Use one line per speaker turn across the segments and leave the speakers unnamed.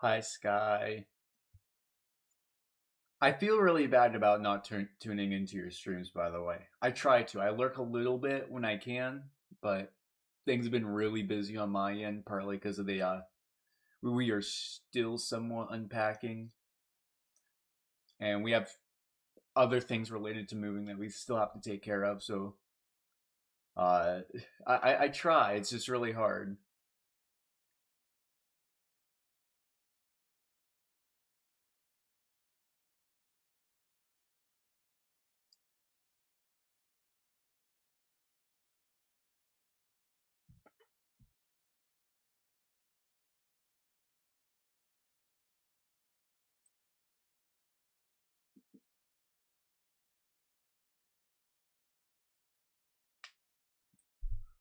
Hi, Sky. I feel really bad about not tuning into your streams, by the way. I try to. I lurk a little bit when I can, but things have been really busy on my end, partly because of we are still somewhat unpacking, and we have other things related to moving that we still have to take care of, so, uh, I try. It's just really hard.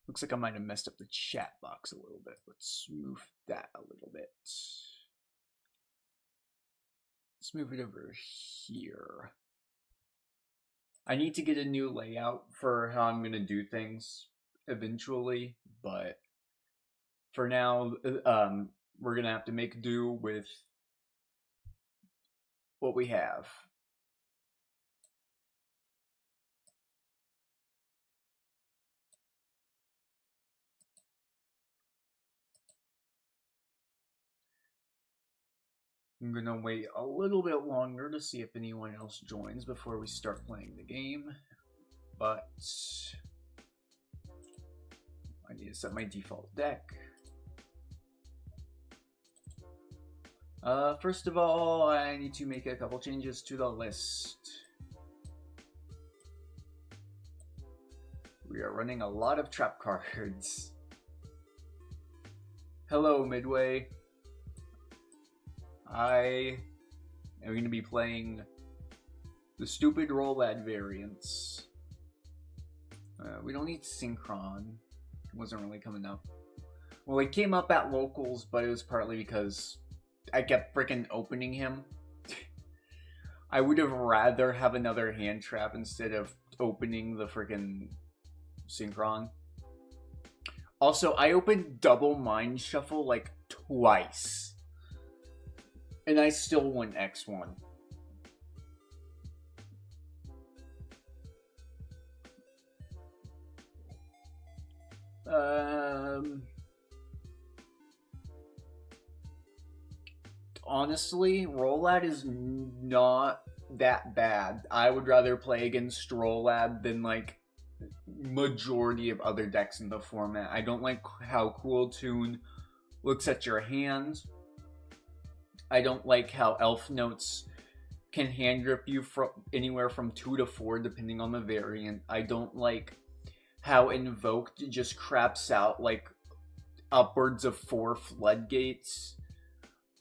Looks like I might have messed up the chat box a little bit. Let's move that a little bit. Let's move it over here. I need to get a new layout for how I'm going to do things eventually, but for now, we're going to have to make do with what we have. I'm going to wait a little bit longer to see if anyone else joins before we start playing the game, but I need to set my default deck. First of all, I need to make a couple changes to the list. We are running a lot of trap cards. Hello, Midway. I am going to be playing the stupid ROLAD variants. We don't need Synchron. It wasn't really coming up. Well, it came up at locals, but it was partly because I kept freaking opening him. I would have rather have another hand trap instead of opening the freaking Synchron. Also, I opened double Mind Shuffle like twice. And I still won X1. Honestly, ROLAD is not that bad. I would rather play against ROLAD than like majority of other decks in the format. I don't like how Cool Tune looks at your hands. I don't like how Elf Notes can hand grip you from anywhere from 2 to 4 depending on the variant. I don't like how Invoked just craps out like upwards of 4 floodgates.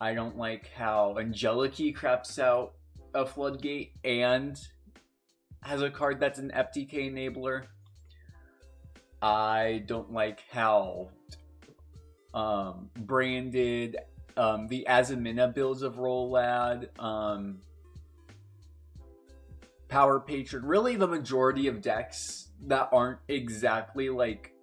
I don't like how Angeliki craps out a floodgate and has a card that's an FTK enabler. I don't like how branded the Azamina builds of ROLAD, Power Patron, really the majority of decks that aren't exactly like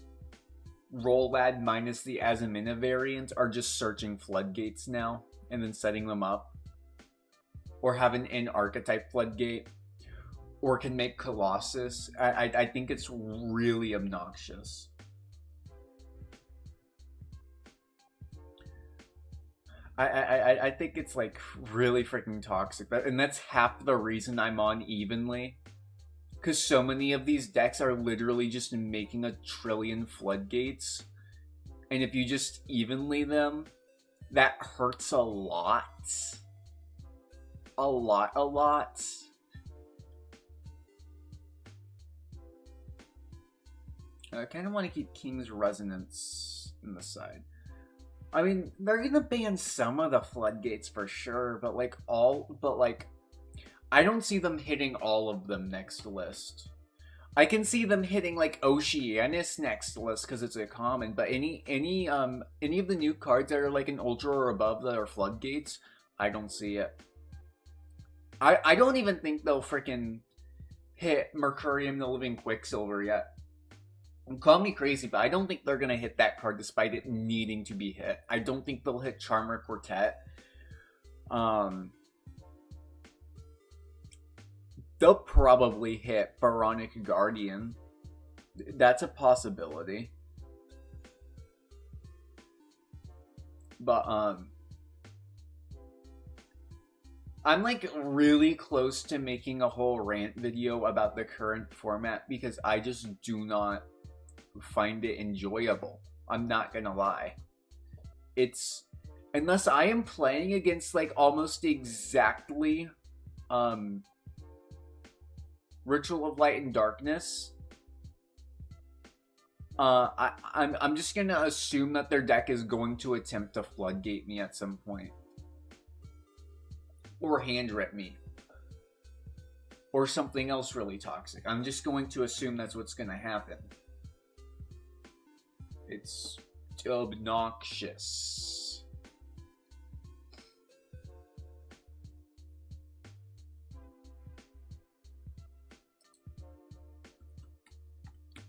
ROLAD minus the Azamina variant are just searching floodgates now and then setting them up, or have an in-archetype floodgate, or can make Colossus. I think it's really obnoxious. I think it's like really freaking toxic, and that's half the reason I'm on evenly, because so many of these decks are literally just making a trillion floodgates, and if you just evenly them, that hurts a lot. A lot. I kind of want to keep King's Resonance in the side. I mean, they're gonna ban some of the floodgates for sure, but I don't see them hitting all of them next list. I can see them hitting like Oceanus next list because it's a common, but any of the new cards that are like an ultra or above that are floodgates, I don't see it. I don't even think they'll freaking hit Mercurium the Living Quicksilver yet. Call me crazy, but I don't think they're going to hit that card despite it needing to be hit. I don't think they'll hit Charmer Quartet. Um, they'll probably hit Baronic Guardian. That's a possibility. But I'm like really close to making a whole rant video about the current format because I just do not find it enjoyable. I'm not gonna lie. It's unless I am playing against like almost exactly Ritual of Light and Darkness. I'm just gonna assume that their deck is going to attempt to floodgate me at some point. Or hand rip me. Or something else really toxic. I'm just going to assume that's what's gonna happen. It's obnoxious.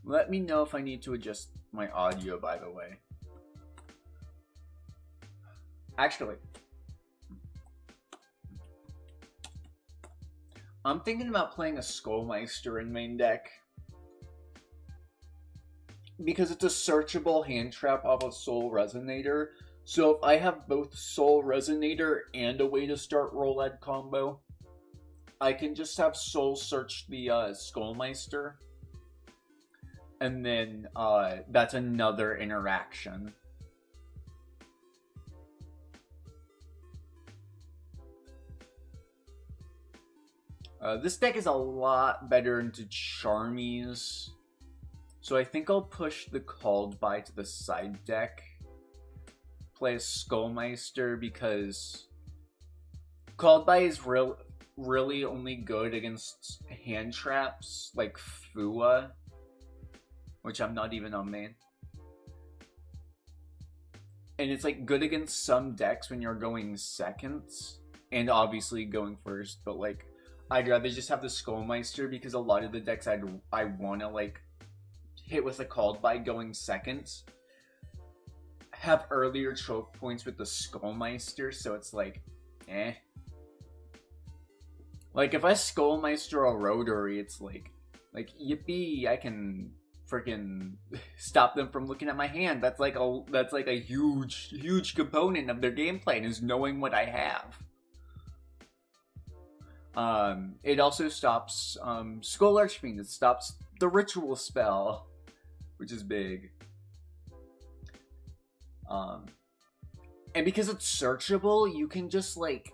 Let me know if I need to adjust my audio, by the way. Actually, I'm thinking about playing a Skullmeister in main deck. Because it's a searchable hand trap off of Soul Resonator. So if I have both Soul Resonator and a way to start ROLAD combo, I can just have Soul search the Skullmeister. And then that's another interaction. This deck is a lot better into Charmies. So I think I'll push the Called By to the side deck. Play a Skullmeister because Called By is really only good against hand traps like Fua, which I'm not even on main. And it's like good against some decks when you're going seconds and obviously going first, but like I'd rather just have the Skullmeister because a lot of the decks I want to like hit with a Called By going seconds have earlier choke points with the Skullmeister, so it's like, eh. Like if I Skullmeister a Rotary, it's like yippee, I can freaking stop them from looking at my hand. That's like a huge component of their gameplay is knowing what I have. It also stops Skull Archfiend. It stops the ritual spell, which is big. And because it's searchable, you can just like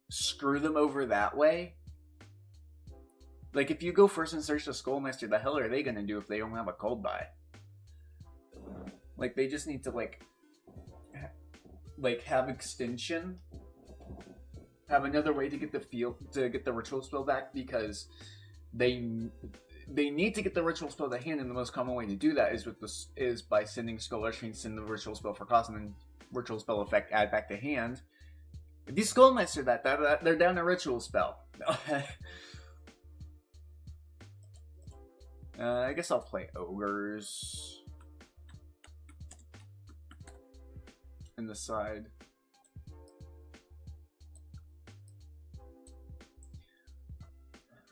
screw them over that way. Like if you go first and search the Skullmeister, the hell are they gonna do if they don't have a Called By? Like they just need to like have extension, have another way to get the ritual spell back because they need to get the ritual spell to hand, and the most common way to do that is by sending Skull Archfiend, send the ritual spell for cost, and then ritual spell effect add back to hand. If you Skullmeister that they're down a ritual spell. I guess I'll play Ogres in the side.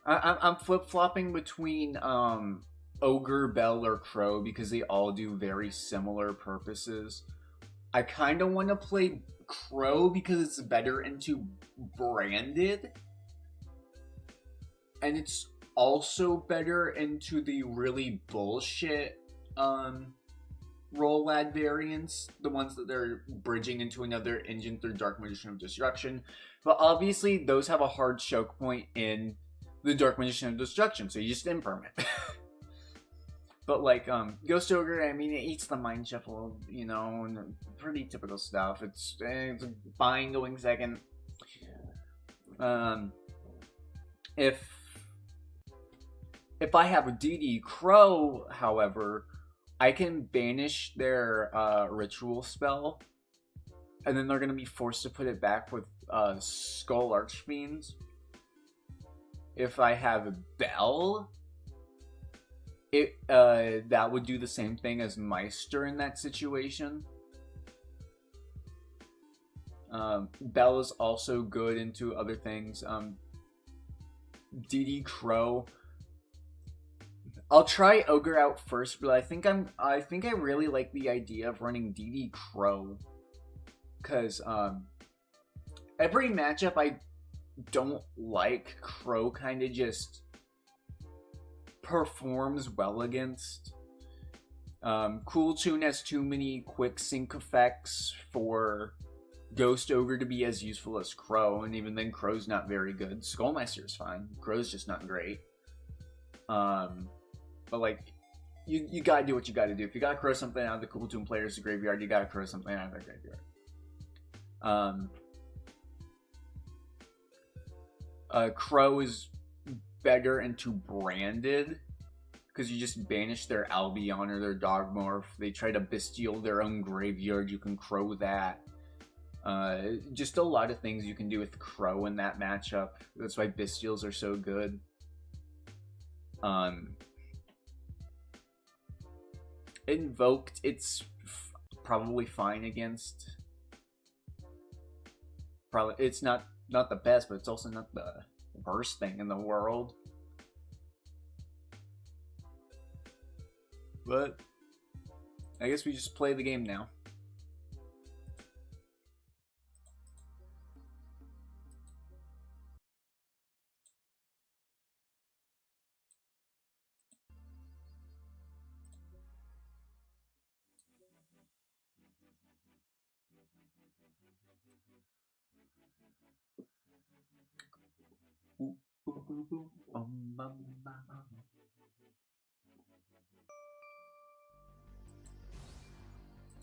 I'm flip-flopping between Ogre, Bell, or Crow because they all do very similar purposes. I kind of want to play Crow because it's better into Branded. And it's also better into the really bullshit ROLAD variants, the ones that they're bridging into another engine through Dark Magician of Destruction. But obviously, those have a hard choke point in the Dark Magician of Destruction, so you just imperm it. But like, Ghost Ogre, I mean, it eats the Mind Shuffle, you know, and pretty typical stuff. It's fine going second. If I have a DD Crow, however, I can banish their ritual spell, and then they're going to be forced to put it back with Skull Archfiends. If I have Bell, that would do the same thing as Meister in that situation. Bell is also good into other things. DD Crow. I'll try Ogre out first, but I think I really like the idea of running DD Crow. Cause every matchup I don't like, Crow kinda just performs well against. Cool Tune has too many quick sync effects for Ghost Ogre to be as useful as Crow, and even then Crow's not very good. Skullmaster's fine. Crow's just not great. But like, you gotta do what you gotta do. If you gotta crow something out of the Cool Tune player's graveyard, you gotta crow something out of their graveyard. Crow is better into Branded, because you just banish their Albion or their Dogmorph. They try to bestial their own graveyard, you can crow that. Just a lot of things you can do with Crow in that matchup. That's why bestials are so good. Invoked, it's probably fine against. Probably it's not the best, but it's also not the worst thing in the world. But I guess we just play the game now.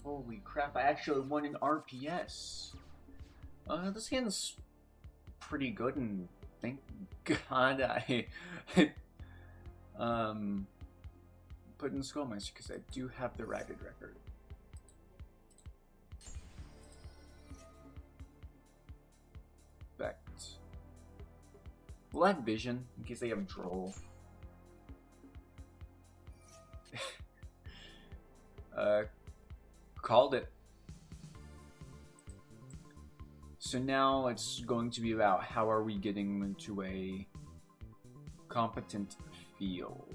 Holy crap, I actually won an RPS. This hand's pretty good, and thank God I put in Skullmaster, because I do have the Ragged Record. We'll have Vision in case they have Droll. Called it. So now it's going to be about how are we getting into a competent field.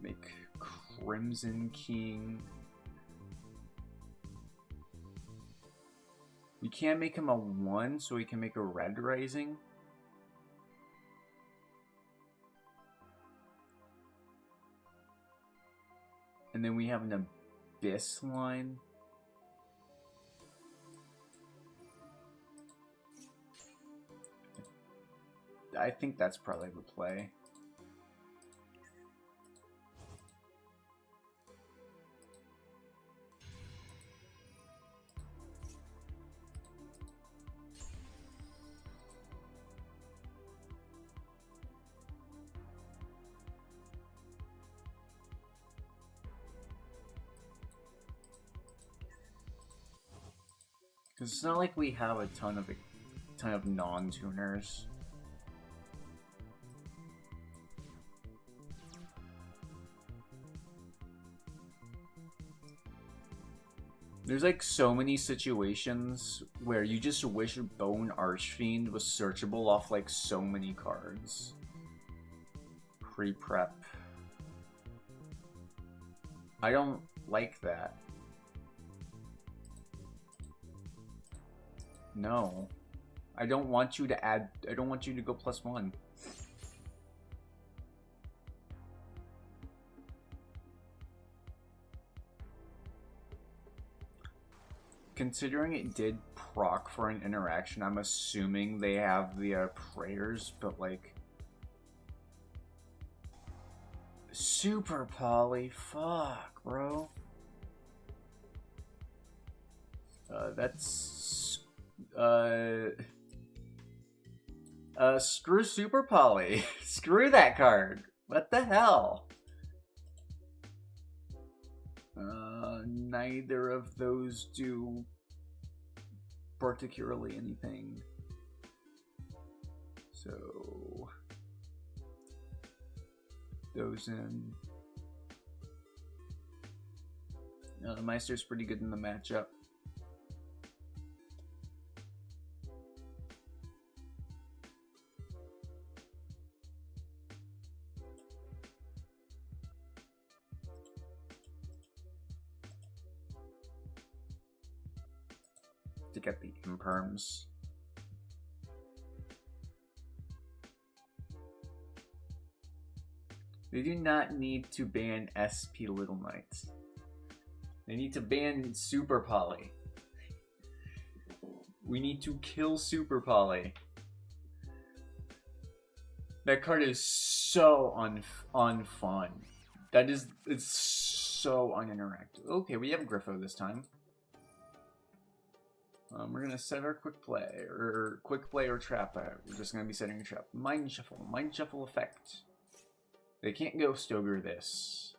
Make Crimson King. We can't make him a 1, so we can make a Red Rising. And then we have an Abyss line. I think that's probably the play. Because it's not like we have a ton of non-tuners. There's like so many situations where you just wish Bone Archfiend was searchable off like so many cards. Pre-prep. I don't like that. No. I don't want you to add... I don't want you to go +1. Considering it did proc for an interaction, I'm assuming they have the prayers, but like... Super Poly, fuck, bro. That's... screw Super Poly. Screw that card. What the hell? Neither of those do particularly anything. So those in. The Meister's pretty good in the matchup. To get the imperms. They do not need to ban SP Little Knights. They need to ban Super Poly. We need to kill Super Poly. That card is so unfun. It's so uninteractive. Okay, we have Griffo this time. We're gonna set our quick play or trap. We're just gonna be setting a trap. Mind shuffle effect. They can't Ghost Ogre this.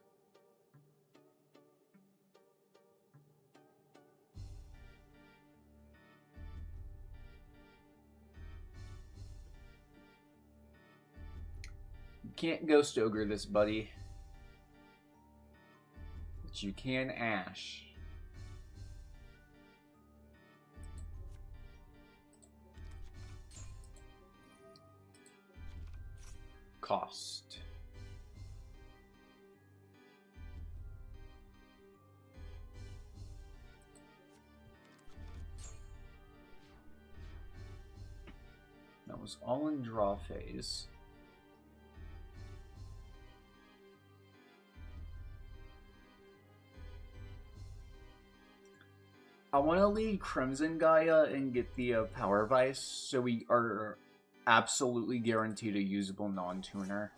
You can't Ghost Ogre this, buddy. But you can Ash. Cost. That was all in draw phase. I want to lead Crimson Gaia and get the Power Vice, so we are absolutely guaranteed a usable non-tuner.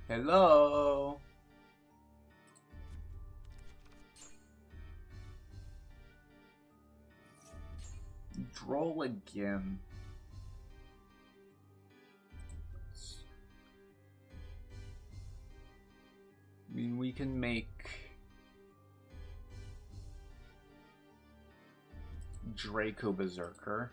Hello? Droll again. I mean, we can make Draco Berserker.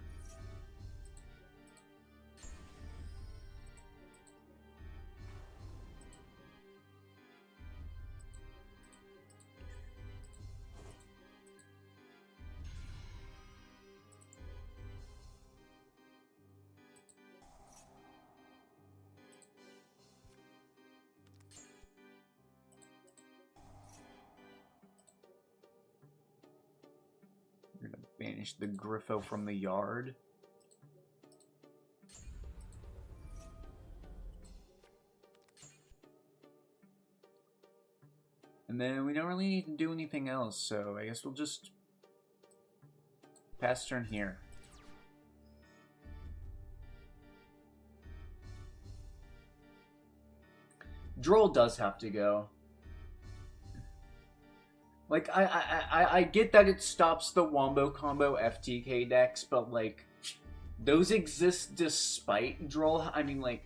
Banish the Griffo from the yard. And then we don't really need to do anything else, so I guess we'll just pass turn here. Droll does have to go. Like, I get that it stops the Wombo Combo FTK decks, but, like, those exist despite Droll. I mean, like,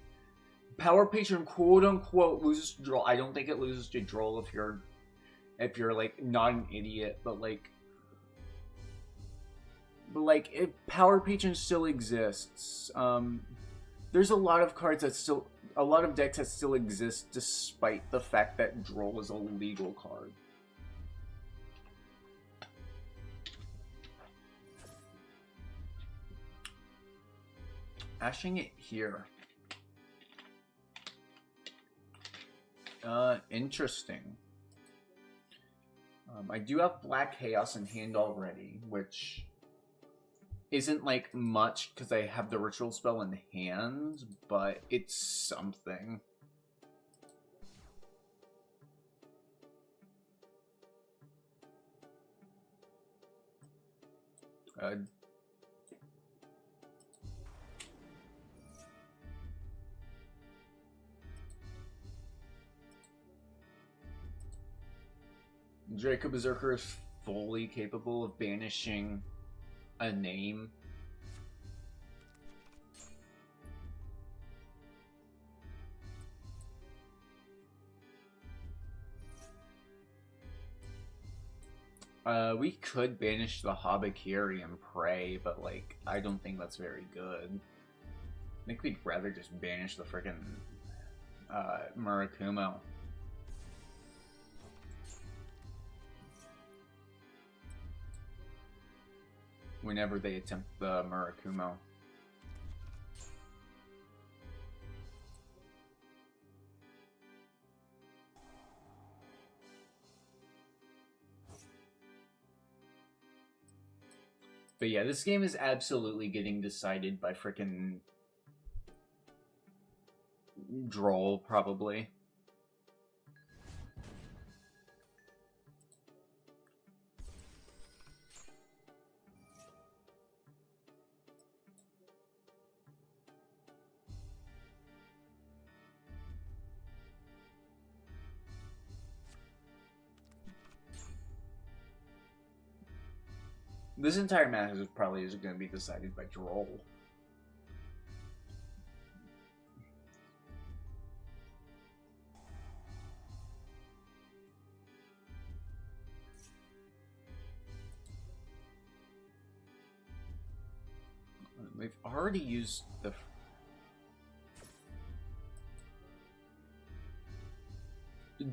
Power Patron quote-unquote loses to Droll. I don't think it loses to Droll if you're, like, not an idiot, but, like, if Power Patron still exists, there's a lot of cards that still, a lot of decks that still exist despite the fact that Droll is a legal card. Ashing it here. Interesting. I do have Black Chaos in hand already, which isn't like much because I have the ritual spell in hand, but it's something. Uh, Draco Berserker is fully capable of banishing a name. We could banish the Habakiri and pray, but like, I don't think that's very good. I think we'd rather just banish the frickin' Murakumo. Whenever they attempt the Murakumo. But yeah, this game is absolutely getting decided by frickin' Droll, probably. This entire match is probably going to be decided by Droll. They've already used the...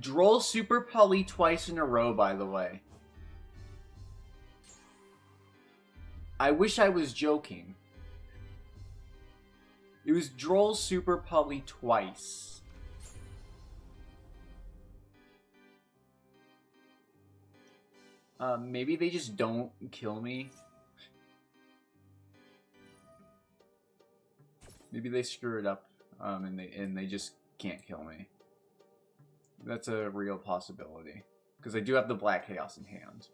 Droll Super Poly twice in a row, by the way. I wish I was joking. It was Droll Super Poly twice. Maybe they just don't kill me. Maybe they screw it up, and they just can't kill me. That's a real possibility. Because I do have the Black Chaos in hand.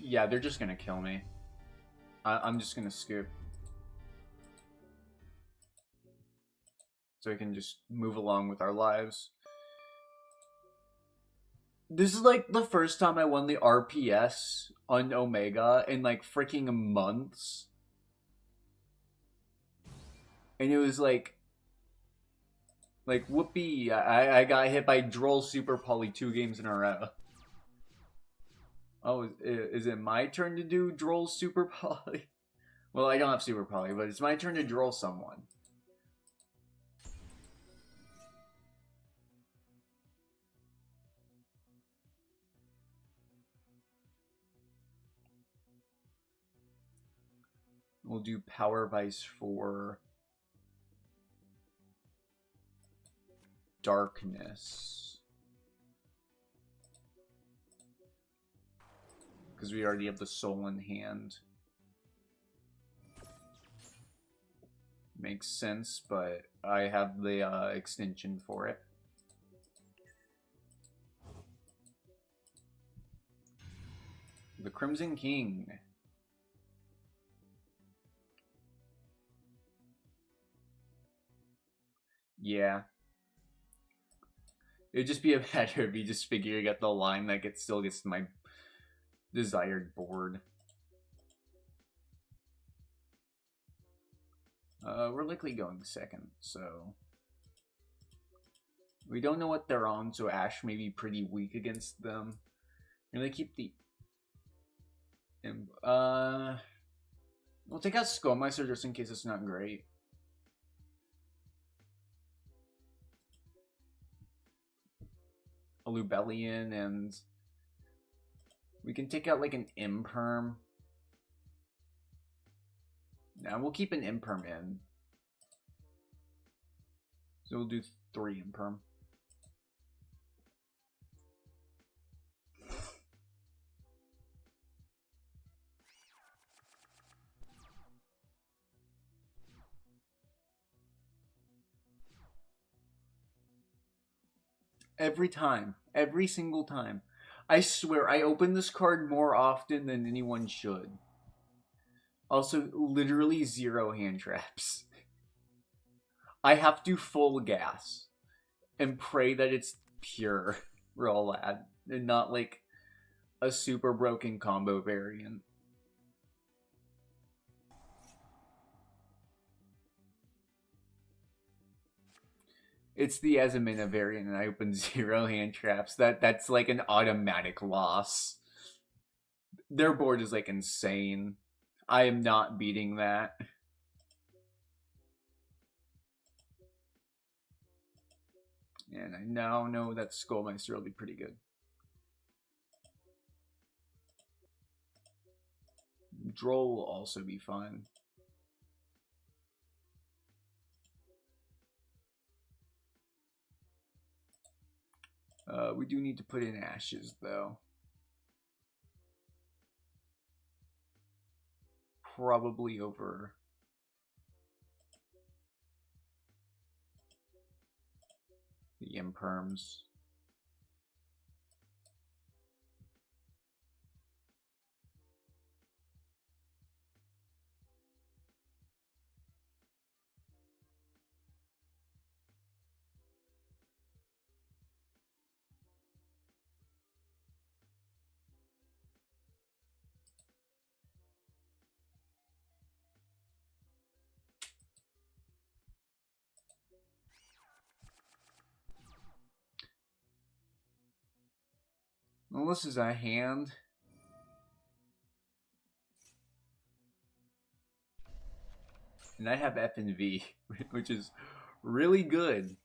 Yeah, they're just gonna kill me. I'm just gonna scoop. So we can just move along with our lives. This is like the first time I won the RPS on Omega in like freaking months. And it was like whoopee, I got hit by Droll Super Poly 2 games in a row. Oh, is it my turn to do Droll Super Poly? Well, I don't have Super Poly, but it's my turn to Droll someone. We'll do Power Vice for Darkness. Because we already have the Soul in hand. Makes sense, but I have the extension for it. The Crimson King. Yeah. It'd just be a matter of me just figuring out the line that still gets my desired board. We're likely going second, so... We don't know what they're on, so Ash may be pretty weak against them. I'm gonna keep the... We'll take out Skullmeister just in case it's not great. A Lubellion, and we can take out like an Imperm. Now we'll keep an Imperm in. So we'll do 3 Imperm. Every time. Every single time. I swear, I open this card more often than anyone should. Also, literally 0 hand traps. I have to full gas and pray that it's pure ROLAD and not like a super broken combo variant. It's the Azamina variant and I open 0 hand traps. That's like an automatic loss. Their board is like insane. I am not beating that. And I now know that Skullmeister will be pretty good. Droll will also be fun. We do need to put in Ashes, though. Probably over the Imperms. Well, this is a hand. And I have F and V, which is really good.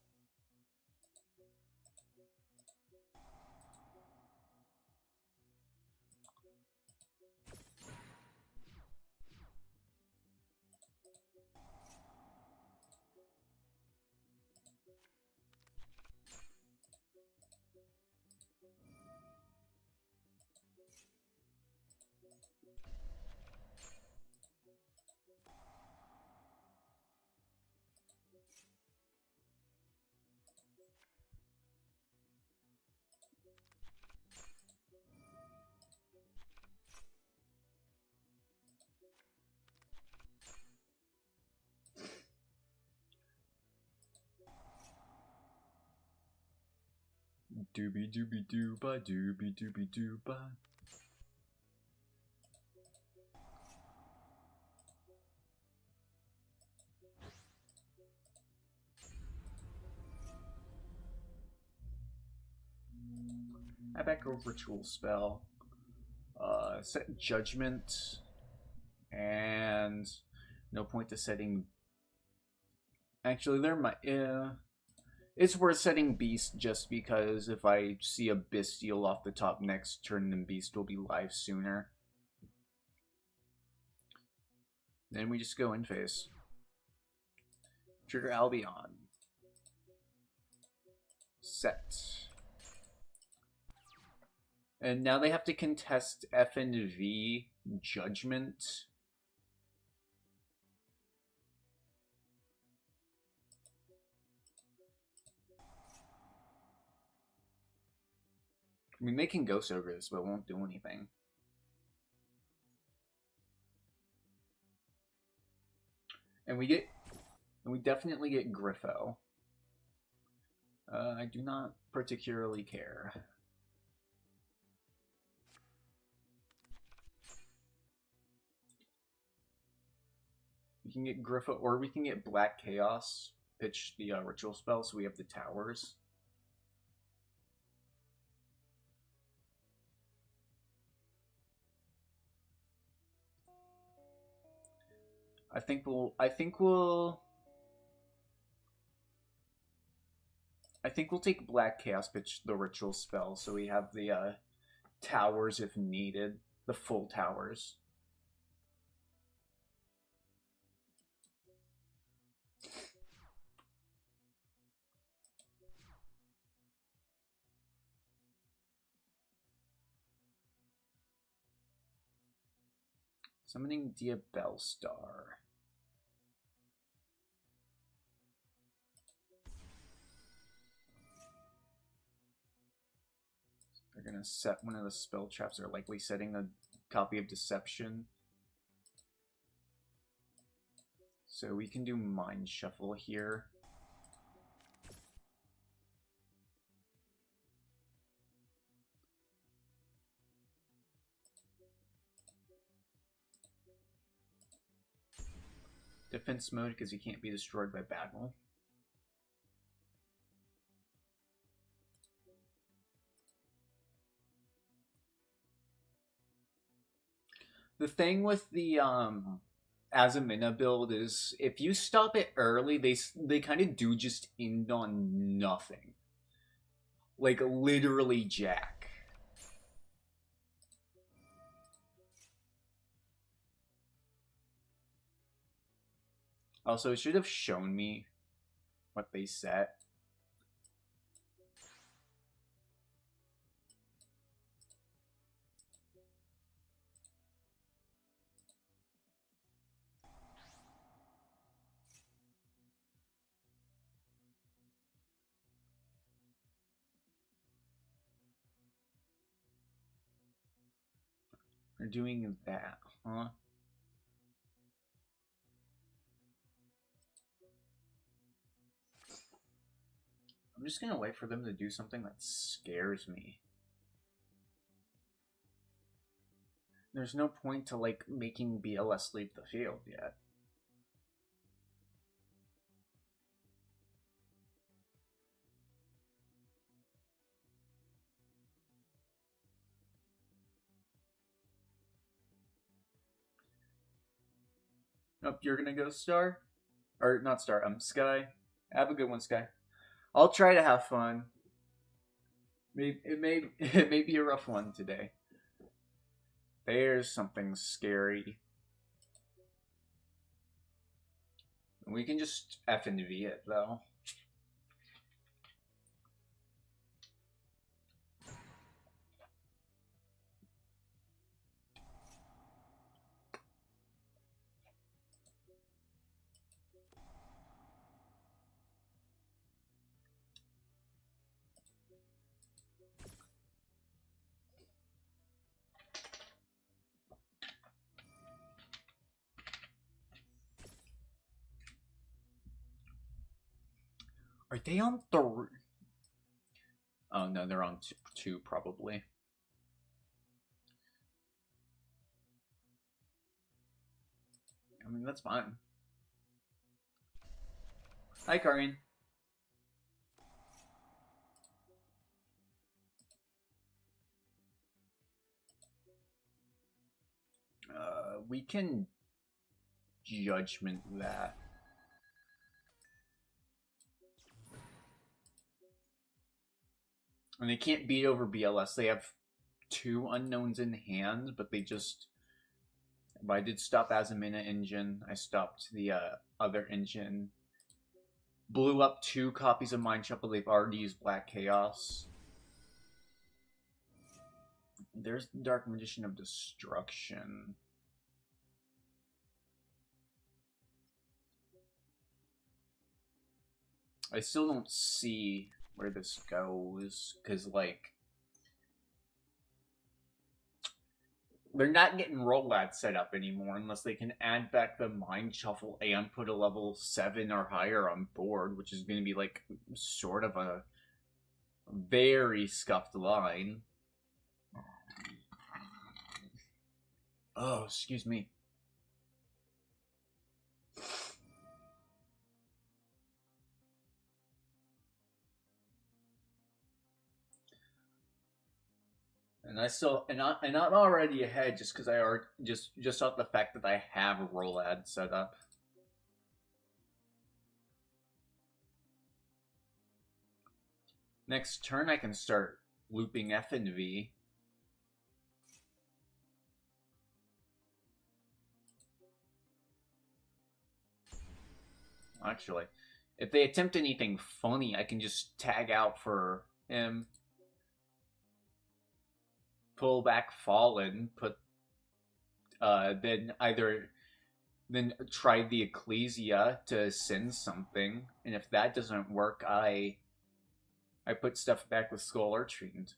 Doobie doobie dooba doobie doobie dooba. I back a ritual spell. Set Judgment. And no point to setting. Actually, there might. It's worth setting Beast just because if I see a Bestial off the top next turn, then Beast will be live sooner. Then we just go in phase. Trigger Albion. Set. And now they have to contest F and V Judgment. I mean, they can Ghost over this, but it won't do anything. And we definitely get Griffo. I do not particularly care. We can get Griffo, or we can get Black Chaos, pitch the ritual spell, so we have the towers. I think we'll take Black Chaos, pitch the ritual spell, so we have the towers if needed, the full towers. Summoning Diabellstar. We're gonna set one of the spell traps, or likely setting a copy of Deception. So we can do Mind Shuffle here. Defense mode, because he can't be destroyed by battle. The thing with the Azamina build is if you stop it early, they kind of do just end on nothing. Like literally jack. Also, it should have shown me what they set. They're doing that, huh? I'm just gonna wait for them to do something that scares me. There's no point to, like, making BLS leave the field yet. Nope, you're gonna go Star? Or, not Star, Sky. Have a good one, Sky. I'll try to have fun. It may be a rough one today. There's something scary. We can just F and V it, though. Are they on 3? Oh no, they're on 2 probably. I mean, that's fine. Hi, Karin. We can judgment that. And they can't beat over BLS. They have 2 unknowns in hand, but they just... But I did stop Azamina engine. I stopped the other engine. Blew up 2 copies of Mind Shuffle. They've already used Black Chaos. There's the Dark Magician of Destruction. I still don't see where this goes, because, like, they're not getting ROLAD set up anymore unless they can add back the Mind Shuffle and put a level 7 or higher on board, which is going to be, like, sort of a very scuffed line. Oh, excuse me. And I'm already ahead just because I already just off the fact that I have a ROLAD set up. Next turn I can start looping F and V. Actually, if they attempt anything funny, I can just tag out for him. Pull back Fallen, put then try the Ecclesia to send something, and if that doesn't work, I put stuff back with Skull Archfiend.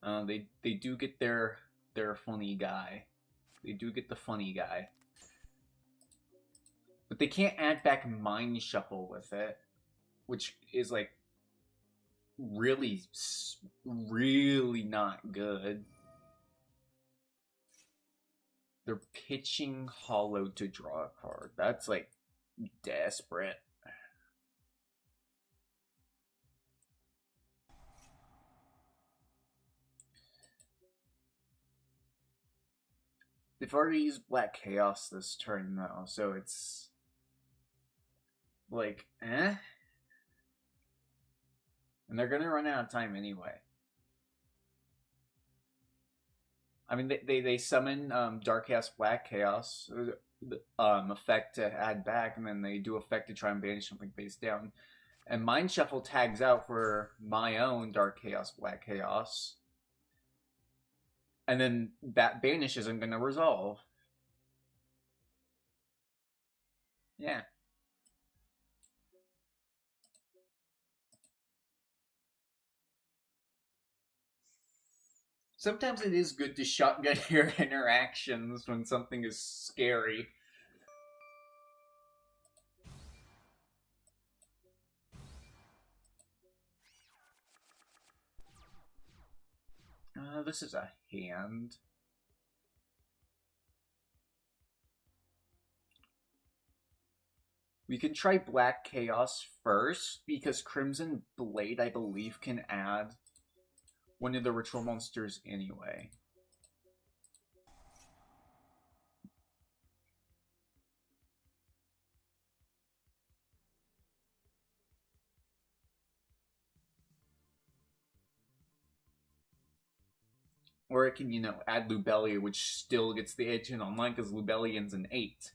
They do get their funny guy. They do get the funny guy. But they can't add back Mind Shuffle with it, which is like really not good. They're pitching Hollow to draw a card. That's like desperate. They've already used Black Chaos this turn though, so it's like, eh? And they're gonna run out of time anyway. I mean, they summon Dark Chaos, Black Chaos effect to add back, and then they do effect to try and banish something face down. And Mind Shuffle tags out for my own Dark Chaos, Black Chaos. And then that banish isn't going to resolve. Yeah. Sometimes it is good to shotgun your interactions when something is scary. This is a hand. We can try Black Chaos first, because Crimson Blade, I believe, can add one of the ritual monsters anyway. Or it can, you know, add Lubelia, which still gets the edge in online because Lubelian's an 8.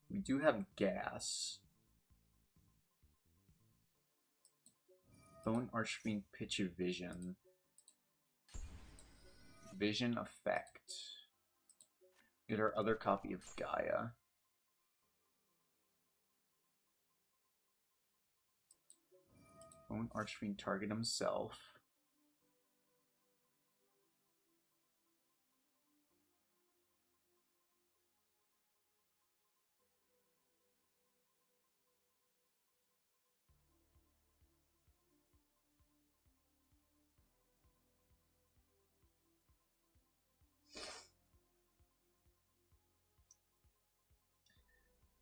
We do have gas. Bone Archfiend Pitch of Vision. Vision effect. Get our other copy of Gaia. Bone Archfiend target himself.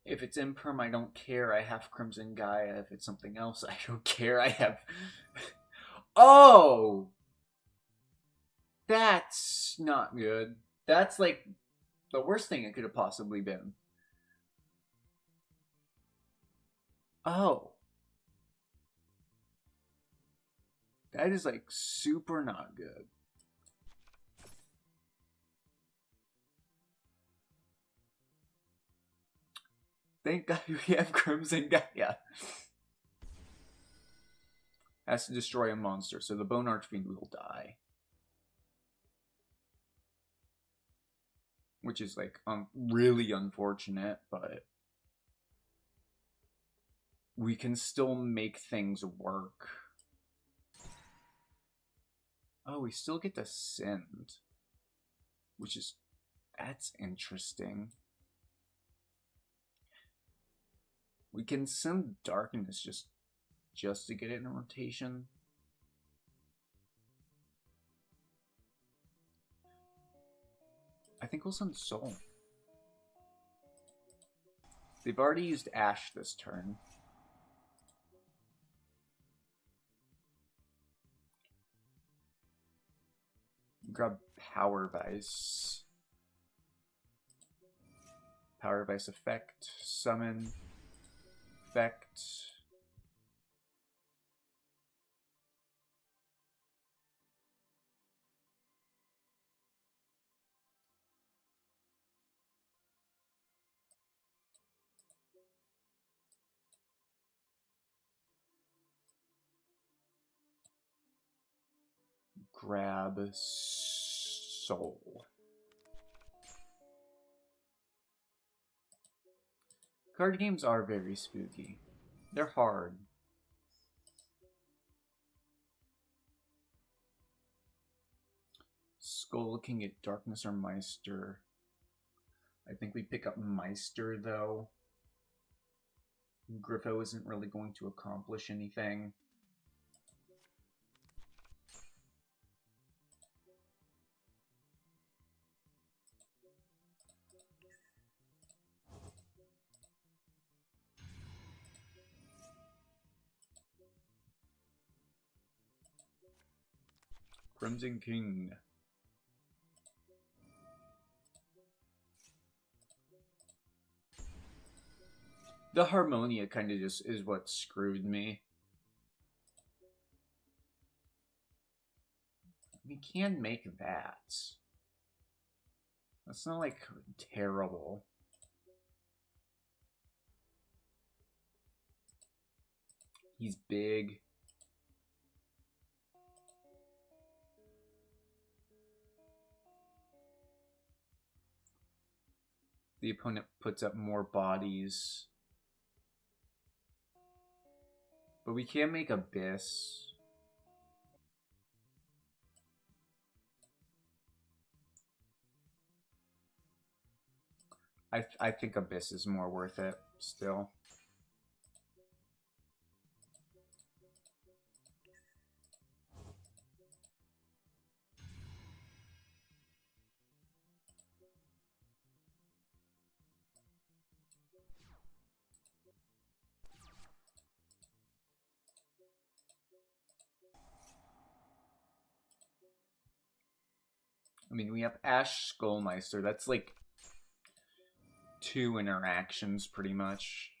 If it's Imperm, I don't care. I have Crimson Gaia. If it's something else, I don't care. I have... Oh! That's not good. That's like the worst thing it could have possibly been. Oh. That is like super not good. Thank God we have Crimson Gaia. Has to destroy a monster, so the Bone Archfiend will die. Which is like really unfortunate, but we can still make things work. Oh, we still get to send. Which is... that's interesting. We can send Darkness just to get it in rotation. I think we'll send Soul. They've already used Ash this turn. Grab Power Vice. Power Vice effect. Summon. Effect. grab Soul. Card games are very spooky. They're hard. Skull can get Darkness or Meister. I think we pick up Meister, though. Griffo isn't really going to accomplish anything. Crimson King. The Harmonia kind of just is what screwed me. We can make that. That's not like terrible. He's big. The opponent puts up more bodies. But we can't make Abyss. I think Abyss is more worth it still. I mean, we have Ash Skullmeister. That's like 2 interactions, pretty much.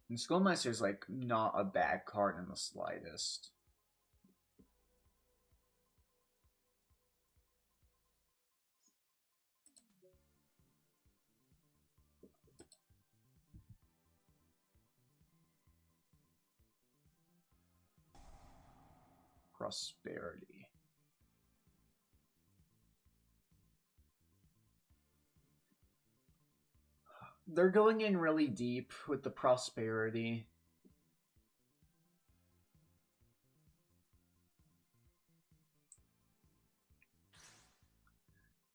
And Skullmeister is like not a bad card in the slightest. Prosperity. They're going in really deep with the Prosperity.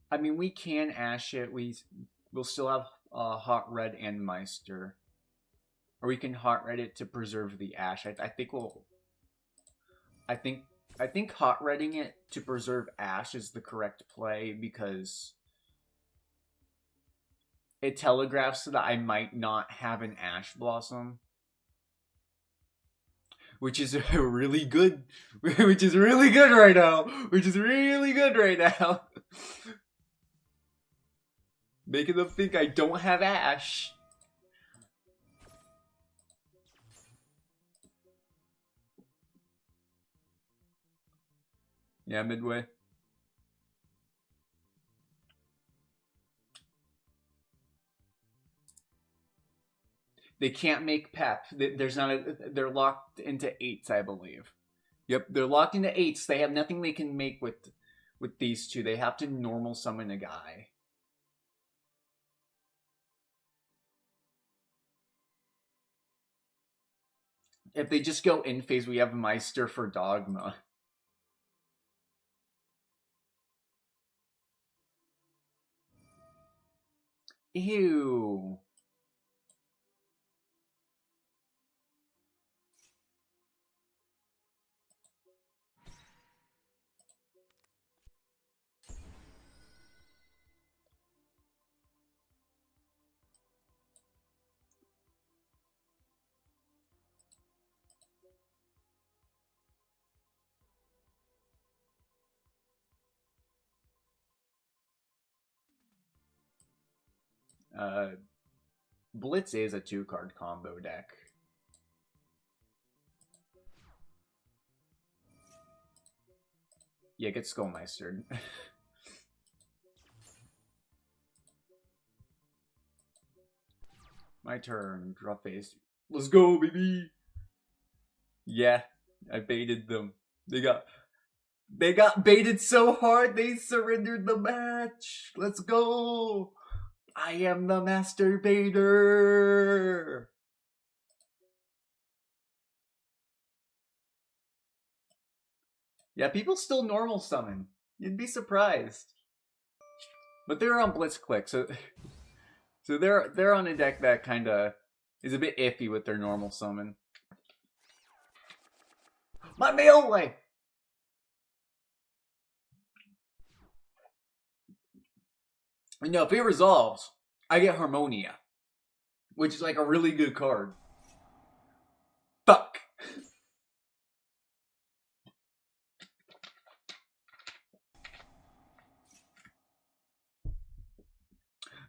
I mean, we can Ash it. We'll still have Hot Red and Meister. Or we can Hot Red it to preserve the Ash. I think we'll... I think Hot Redding it to preserve Ash is the correct play because it telegraphs that I might not have an Ash Blossom. Which is really good. Which is really good right now. Which is really good right now. Making them think I don't have Ash. Yeah, midway. They can't make Pep. There's not a, they're locked into 8s, I believe. Yep, they're locked into 8s. They have nothing they can make with these two. They have to normal summon a guy. If they just go in phase, we have Meister for Dogma. Ew. Blitz is a 2-card combo deck. Yeah, get Skullmeistered. My turn. Draw face. Let's go, baby! Yeah, I baited them. They got baited so hard they surrendered the match. Let's go! I am the master baiter! Yeah, people still normal summon. You'd be surprised. But they're on Blitzclick, so they're on a deck that kinda is a bit iffy with their normal summon. My melee! No, if it resolves, I get Harmonia, which is like a really good card. Fuck!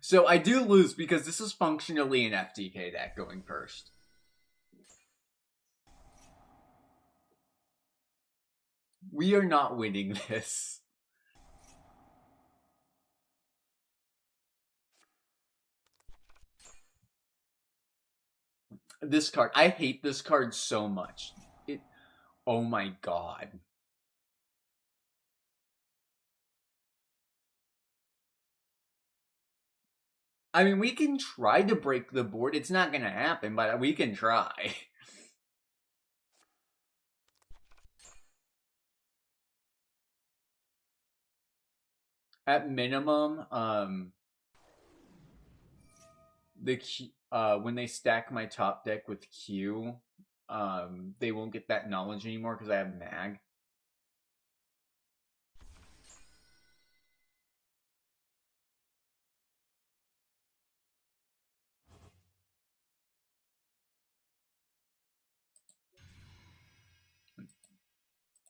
So I do lose because this is functionally an FTK deck going first. We are not winning this. This card, I hate this card so much. Oh my god. I mean, we can try to break the board. It's not gonna happen, but we can try. At minimum, when they stack my top deck with Q, they won't get that knowledge anymore because I have Mag.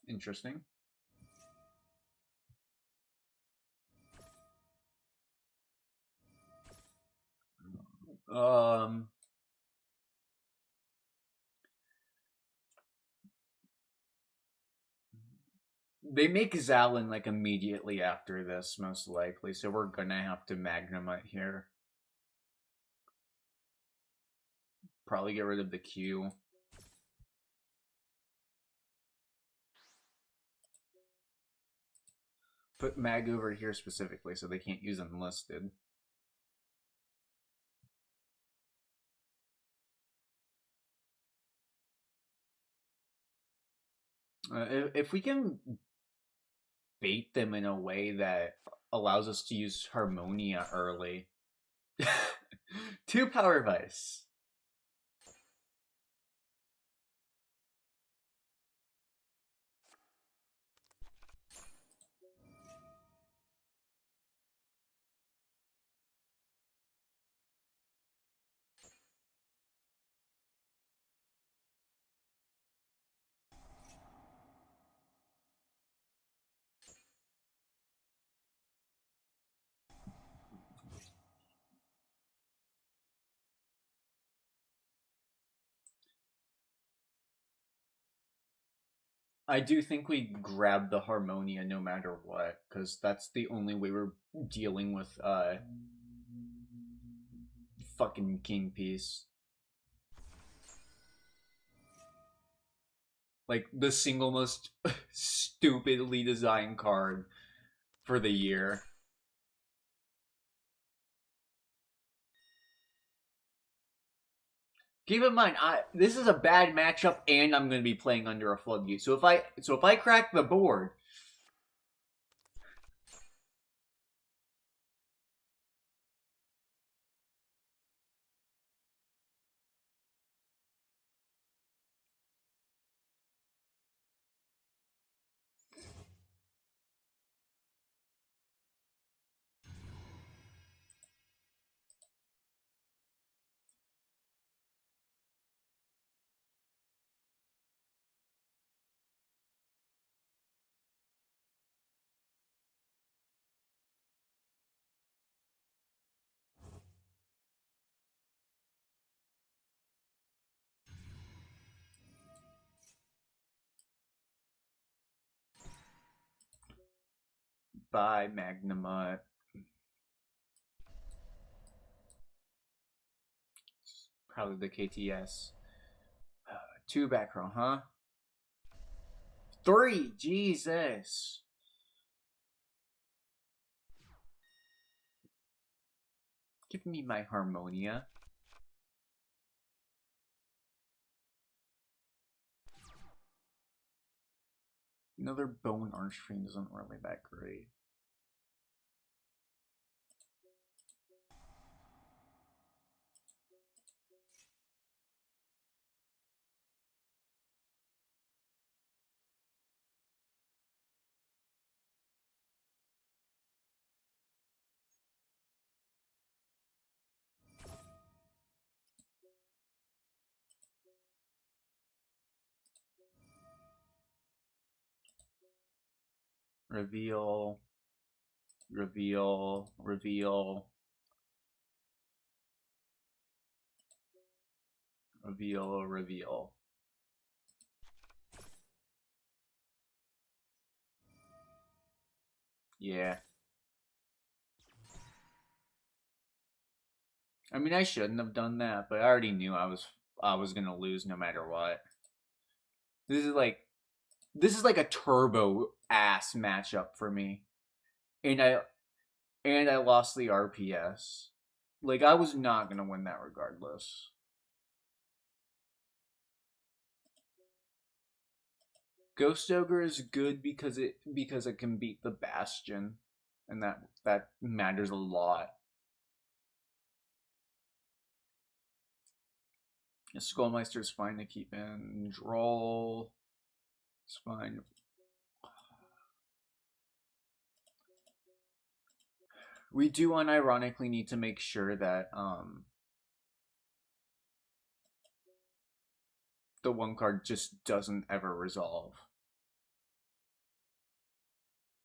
Interesting. They make Zalin like immediately after this, most likely, so we're gonna have to Magnemite here. Probably get rid of the Q. Put Mag over here specifically so they can't use Enlisted. If we can bait them in a way that allows us to use Harmonia early. 2 Power Vice. I do think we grab the Harmonia no matter what, because that's the only way we're dealing with fucking King Piece. Like the single most stupidly designed card for the year. Keep in mind, this is a bad matchup, and I'm going to be playing under a floodgate. So if I crack the board, Goodbye, Magnamut. Probably the KTS. 2 back row, huh? 3! Jesus! Give me my Harmonia. Another Bone Archfiend isn't really that great. Reveal. Reveal. Reveal. Reveal. Reveal. Yeah. I mean, I shouldn't have done that, but I already knew I was gonna lose no matter what. This is like a turbo ass matchup for me, and I lost the RPS. Like, I was not gonna win that regardless. Ghost Ogre is good because it can beat the Bastion, and that matters a lot. Skullmeister's fine to keep in. Droll. It's fine. We do unironically need to make sure that the one card just doesn't ever resolve.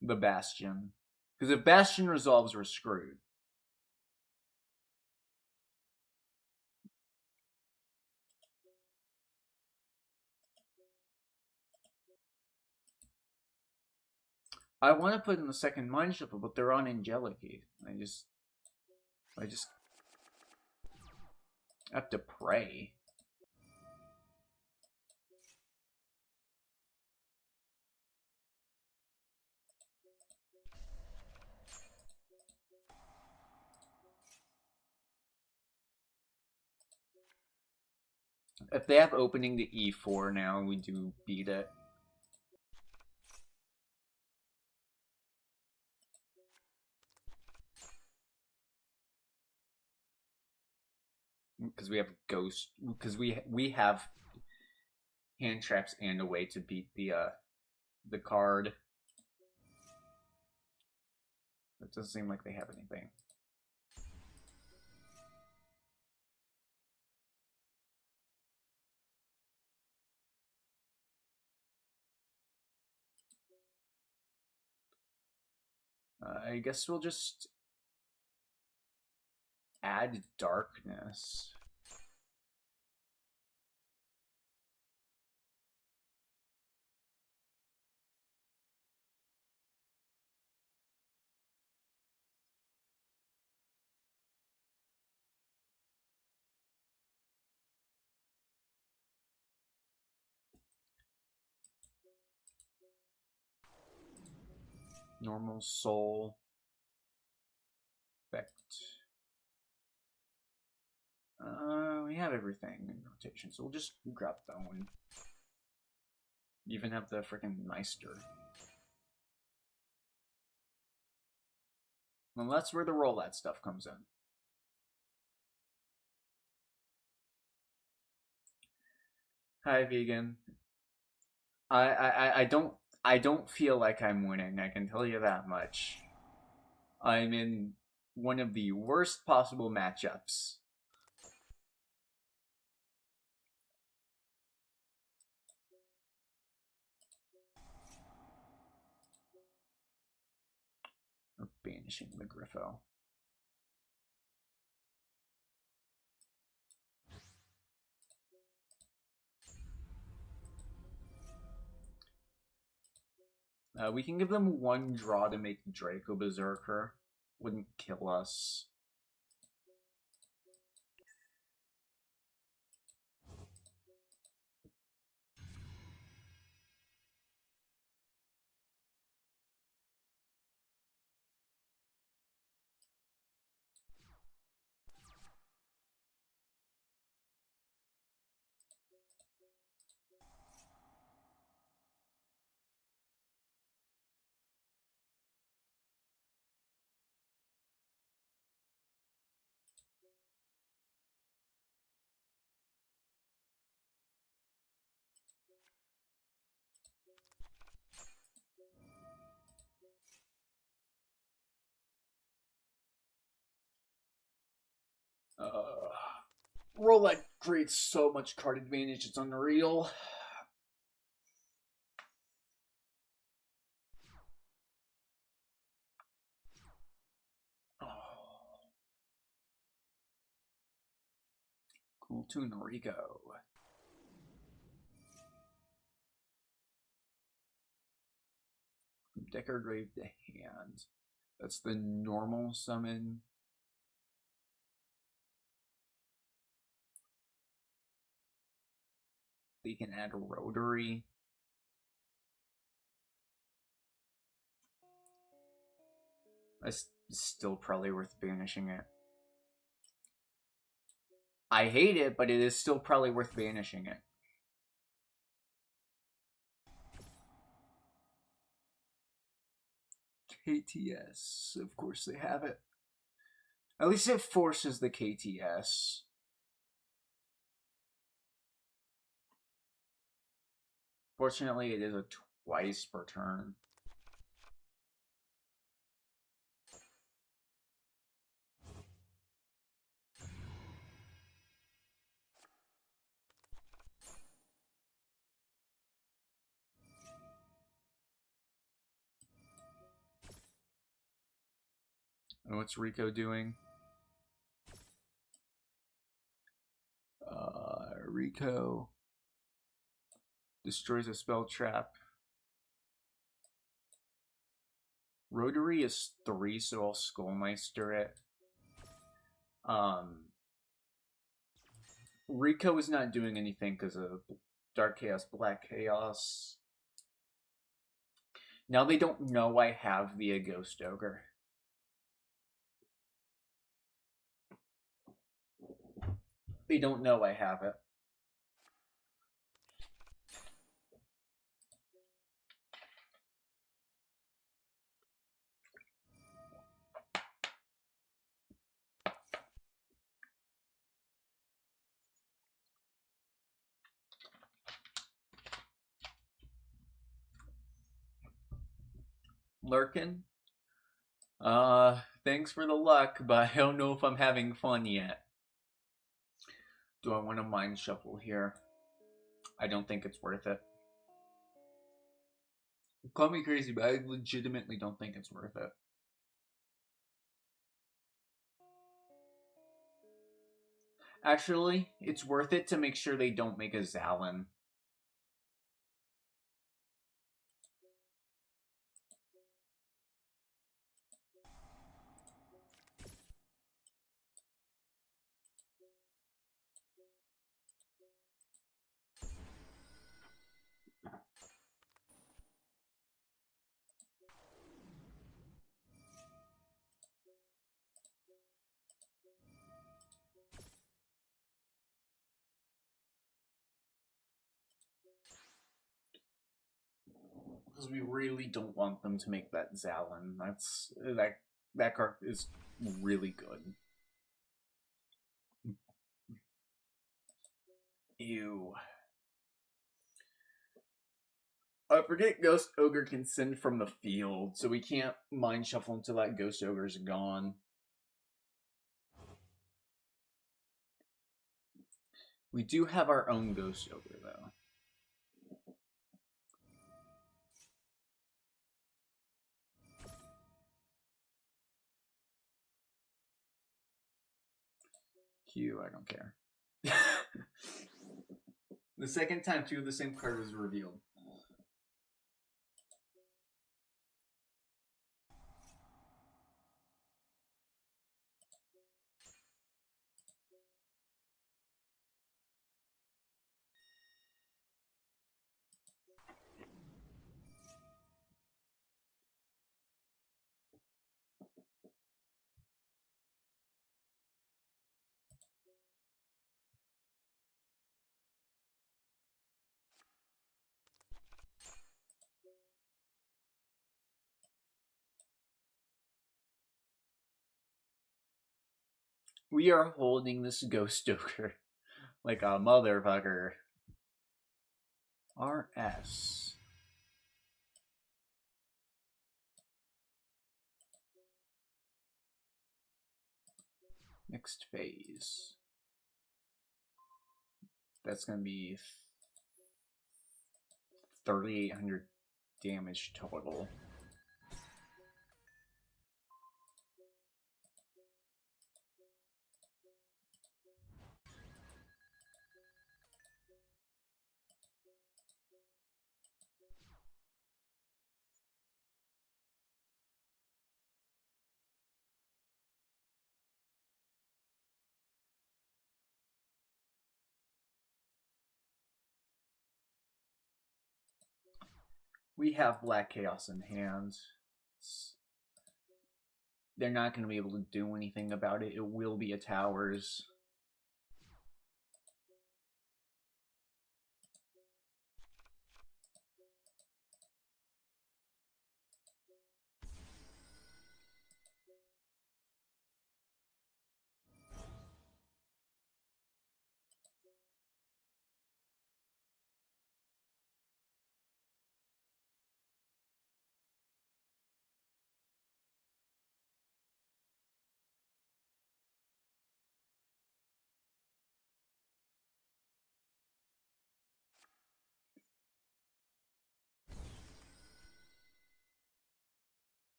The Bastion. Because if Bastion resolves, we're screwed. I want to put in the second Mind Shuffle, but they're on Angelicate. I just have to pray. If they have opening to E4 now, we do beat it. Because we have Ghost. Because we have hand traps and a way to beat the card. It doesn't seem like they have anything. I guess we'll just add darkness. Normal soul. Effect. We have everything in rotation, so we'll just grab Bone. Even have the freaking Meister. Well, that's where the ROLAD stuff comes in. Hi, vegan. I don't feel like I'm winning. I can tell you that much. I'm in one of the worst possible matchups. Or banishing the Griffo. We can give them 1 draw to make Draco Berserker. Wouldn't kill us. ROLAD creates so much card advantage, it's unreal. Cool tune, Rico. Decker Grave to hand. That's the normal summon. We can add a Rotary. That's still probably worth banishing it. I hate it, but it is still probably worth banishing it. KTS. Of course they have it. At least it forces the KTS. Fortunately, it is a twice per turn. And what's Rico doing? Rico destroys a spell trap. Rotary is 3, so I'll Skullmeister it. Rico is not doing anything because of Dark Chaos, Black Chaos. Now they don't know I have the Ghost Ogre. They don't know I have it. Lurkin? Thanks for the luck, but I don't know if I'm having fun yet. Do I want to mind shuffle here? I don't think it's worth it. Call me crazy, but I legitimately don't think it's worth it. Actually, it's worth it to make sure they don't make a Zalin. Because we really don't want them to make that Zalin. That card is really good. Ew. I forget Ghost Ogre can send from the field, so we can't mind shuffle until that Ghost Ogre's gone. We do have our own Ghost Ogre, though. Q, I don't care. The second time, 2 of the same card was revealed. We are holding this ghost ogre like a motherfucker. RS. Next phase. That's going to be 3,800 damage total. We have Black Chaos in hand. They're not going to be able to do anything about it. It will be a towers.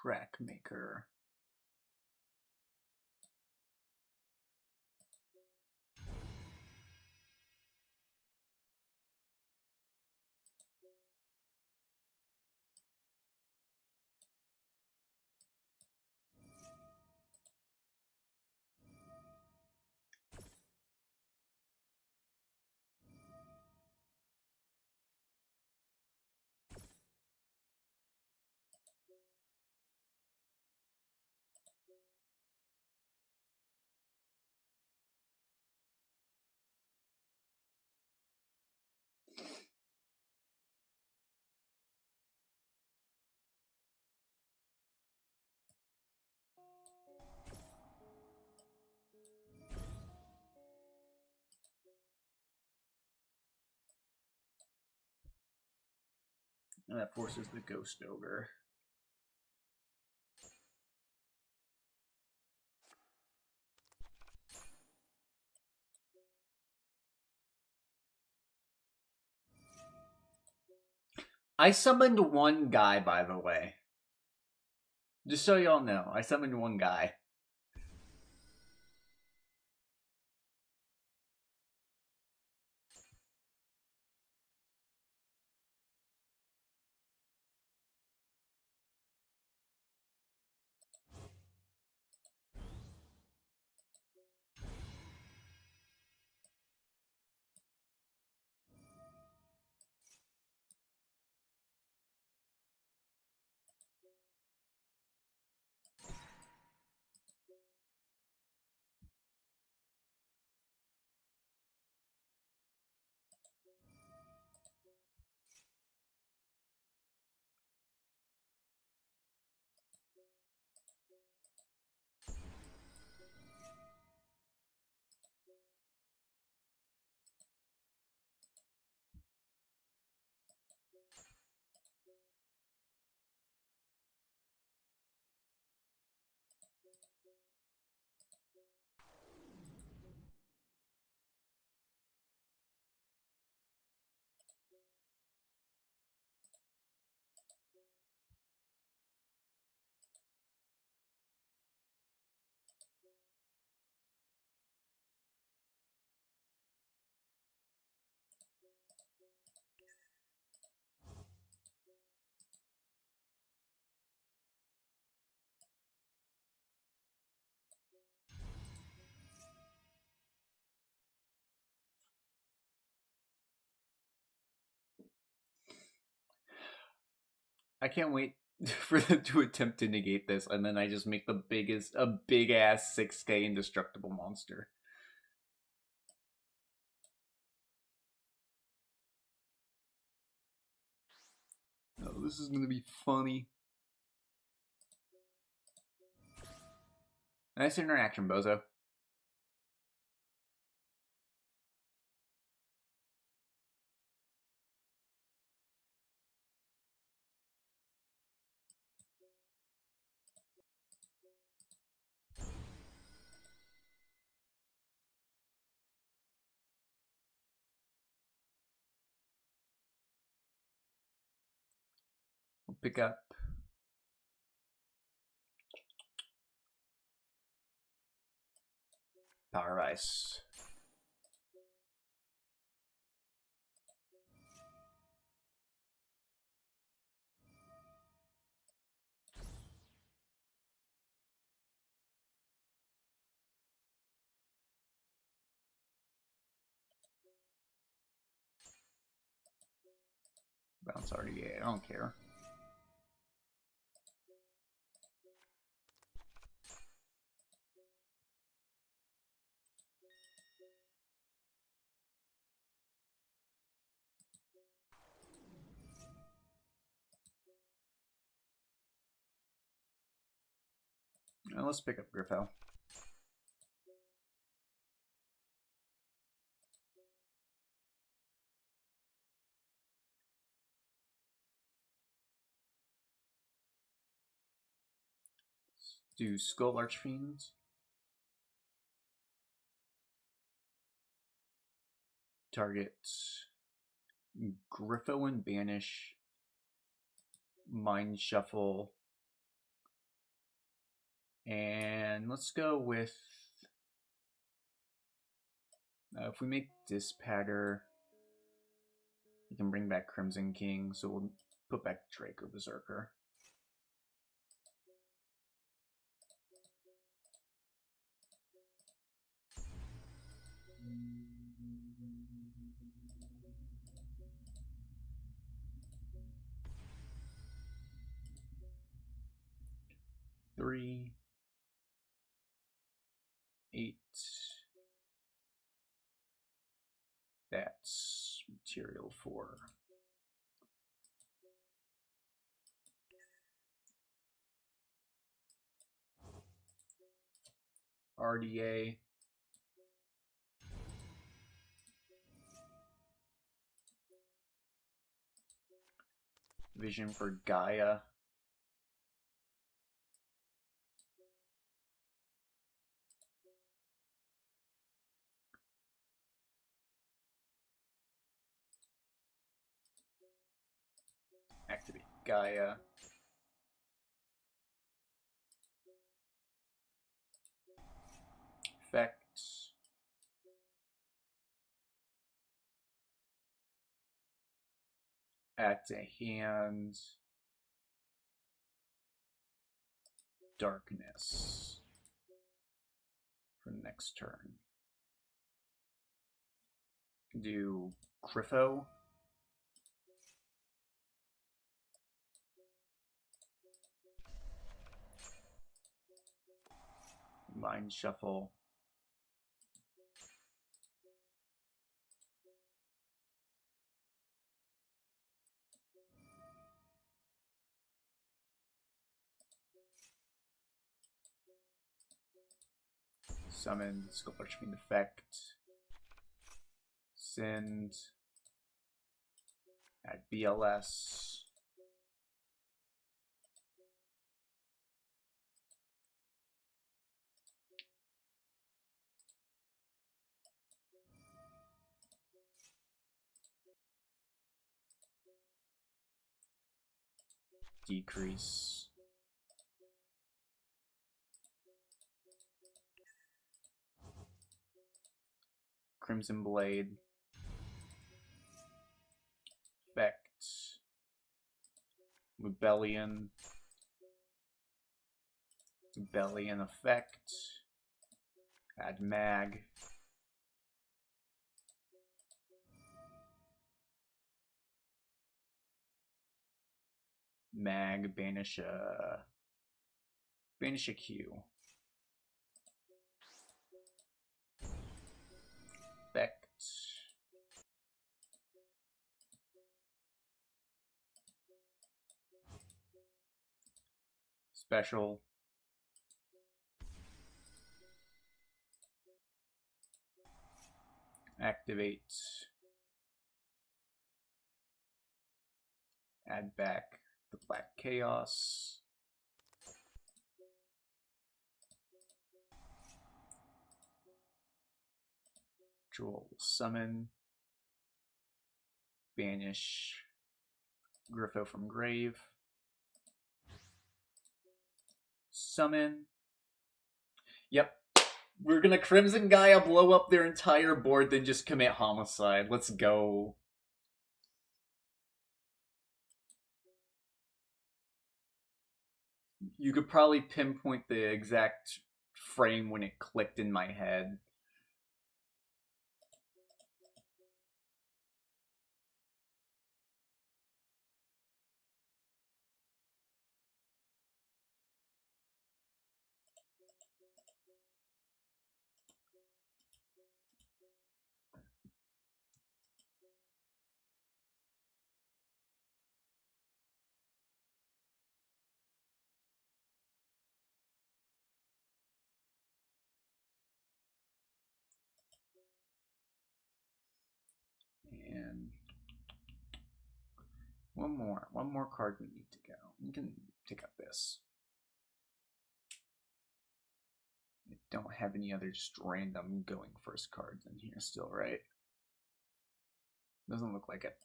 Track Maker. And that forces the Ghost Ogre. I summoned one guy, by the way. Just so y'all know, I summoned one guy. I can't wait for them to attempt to negate this, and then I just make a big ass 6K indestructible monster. Oh, this is gonna be funny. Nice interaction, Bozo. We'll pick up Power Ice. Bounce RDA, I don't care. Now let's pick up Griffo. Do Skull Archfiends. Target Griffo and Banish. Mind Shuffle. And let's go with... if we make Dispatter, we can bring back Crimson King, so we'll put back Draco Berserker. Three, 8. That's material 4. RDA. Vision for Gaia. Activate Gaia. Effect. Add to hand. Darkness. For the next turn. Do Griffo. Mind Shuffle. Summon Skull Archfiend effect. Send. Add BLS. Decrease. Crimson Blade. Effect. Rebellion. Rebellion effect. Add mag. Mag, banish a Q. Effect. Special. Activate. Add back the Black Chaos. Jewel summon. Banish Griffo from grave. Summon. Yep. We're gonna Crimson Gaia, blow up their entire board, then just commit homicide. Let's go. You could probably pinpoint the exact frame when it clicked in my head. And one more card we need to go. You can pick up this. I don't have any other just random going first cards in here still, right? Doesn't look like it.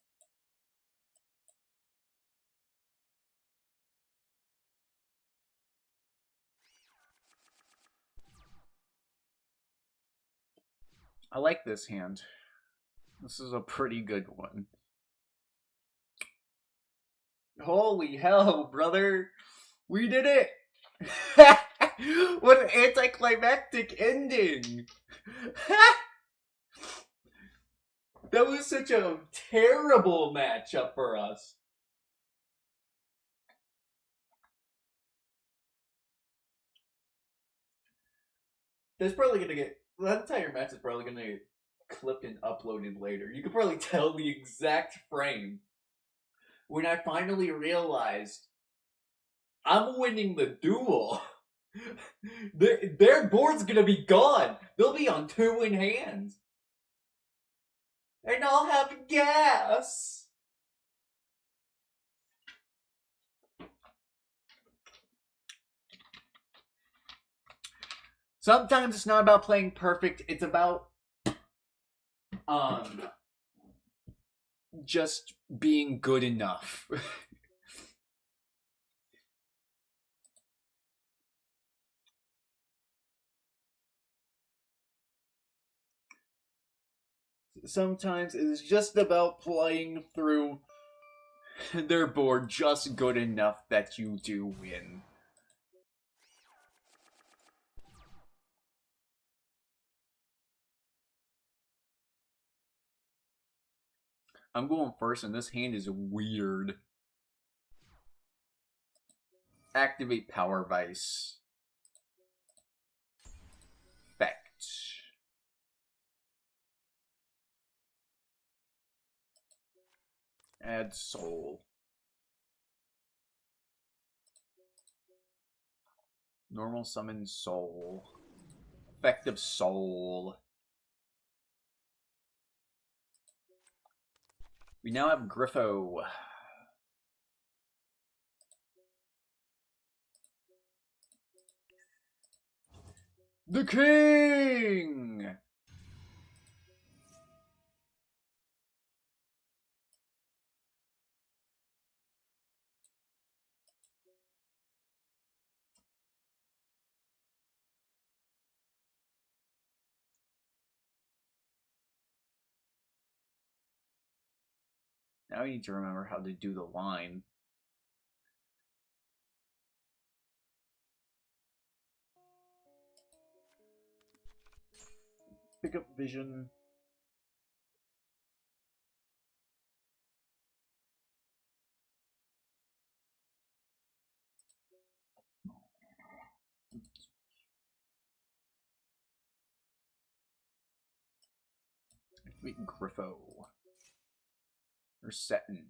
I like this hand. This is a pretty good one. Holy hell, brother! We did it! What an anticlimactic ending! That was such a terrible matchup for us. That's probably gonna get... That entire match is probably gonna get clipped and uploaded later. You could probably tell the exact frame when I finally realized I'm winning the duel. Their board's gonna be gone. They'll be on 2 in hand. And I'll have gas. Sometimes it's not about playing perfect, it's about just being good enough. Sometimes it's just about playing through their board just good enough that you do win. I'm going first, and this hand is weird. Activate Power Vice. Effect. Add Soul. Normal summon Soul. Effective Soul. We now have Griffo. The King! Now we need to remember how to do the line. Pick up Vision. Activate Griffo. Or Seton.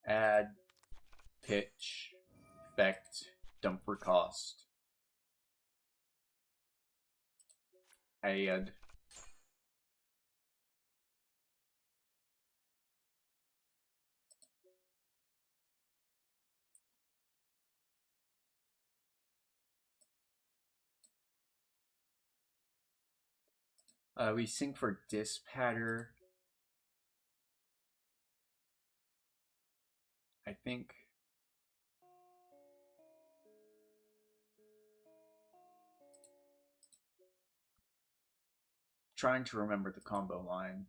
Add pitch, effect, dump for cost. Add. We sync for dispatter. I think. Trying to remember the combo line.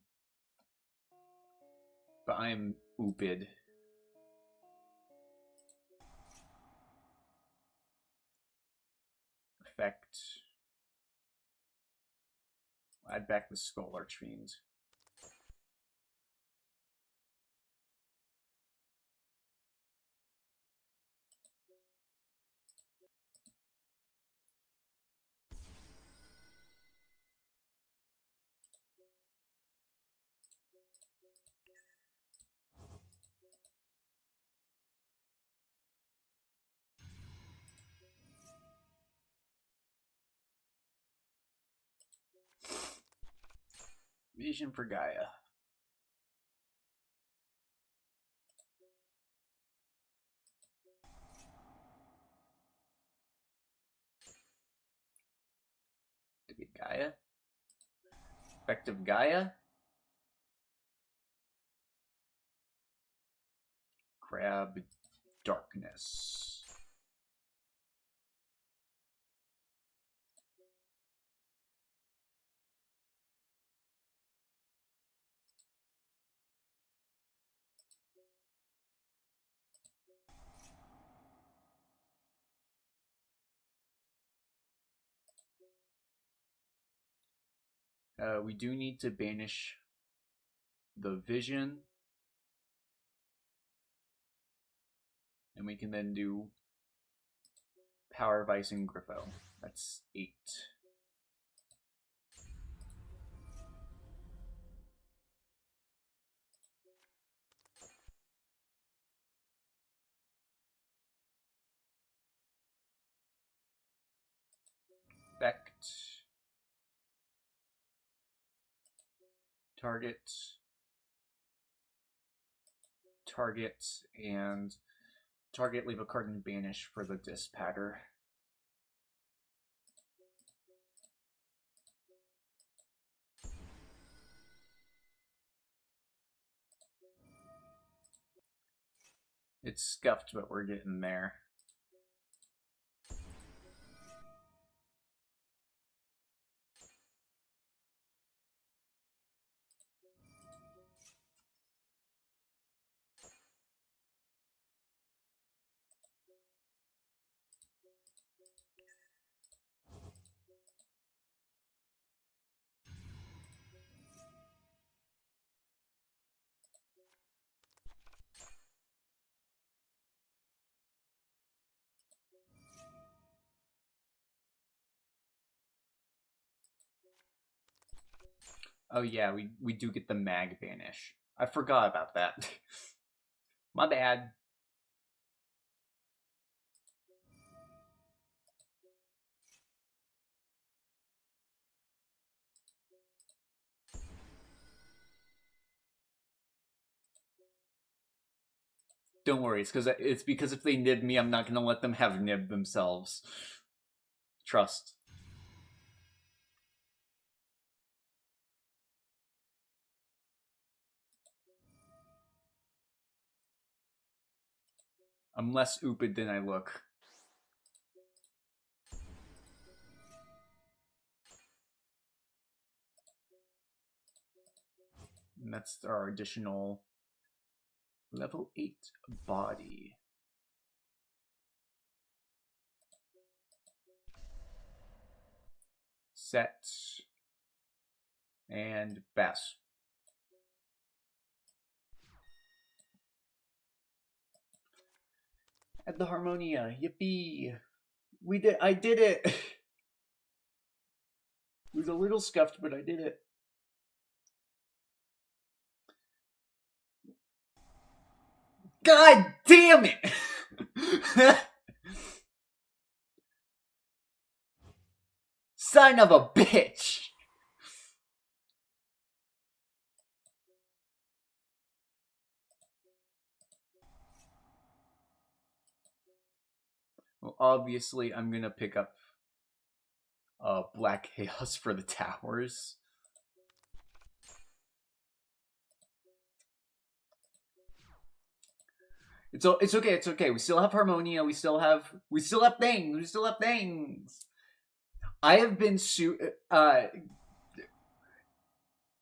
But I am ooped. Effect. Add back the Skull Archfiend. Vision for Gaia. To be Gaia. Effective Gaia. Grab Darkness. We do need to banish the Vision. And we can then do Power Vice and Griffo. That's 8. Effect. Target, and target, leave a card and banish for the dispatter. It's scuffed, but we're getting there. Oh yeah, we do get the mag banish. I forgot about that. My bad. Don't worry, it's because if they nib me, I'm not gonna let them have nib themselves. Trust. I'm less ooped than I look. And that's our additional level 8 body. Set. And Bass. At the Harmonia, yippee! I did it! It was a little scuffed, but I did it. God damn it! Son of a bitch! Well, obviously, I'm gonna pick up Black Chaos for the towers. It's okay. It's okay. We still have Harmonia. We still have things. I have been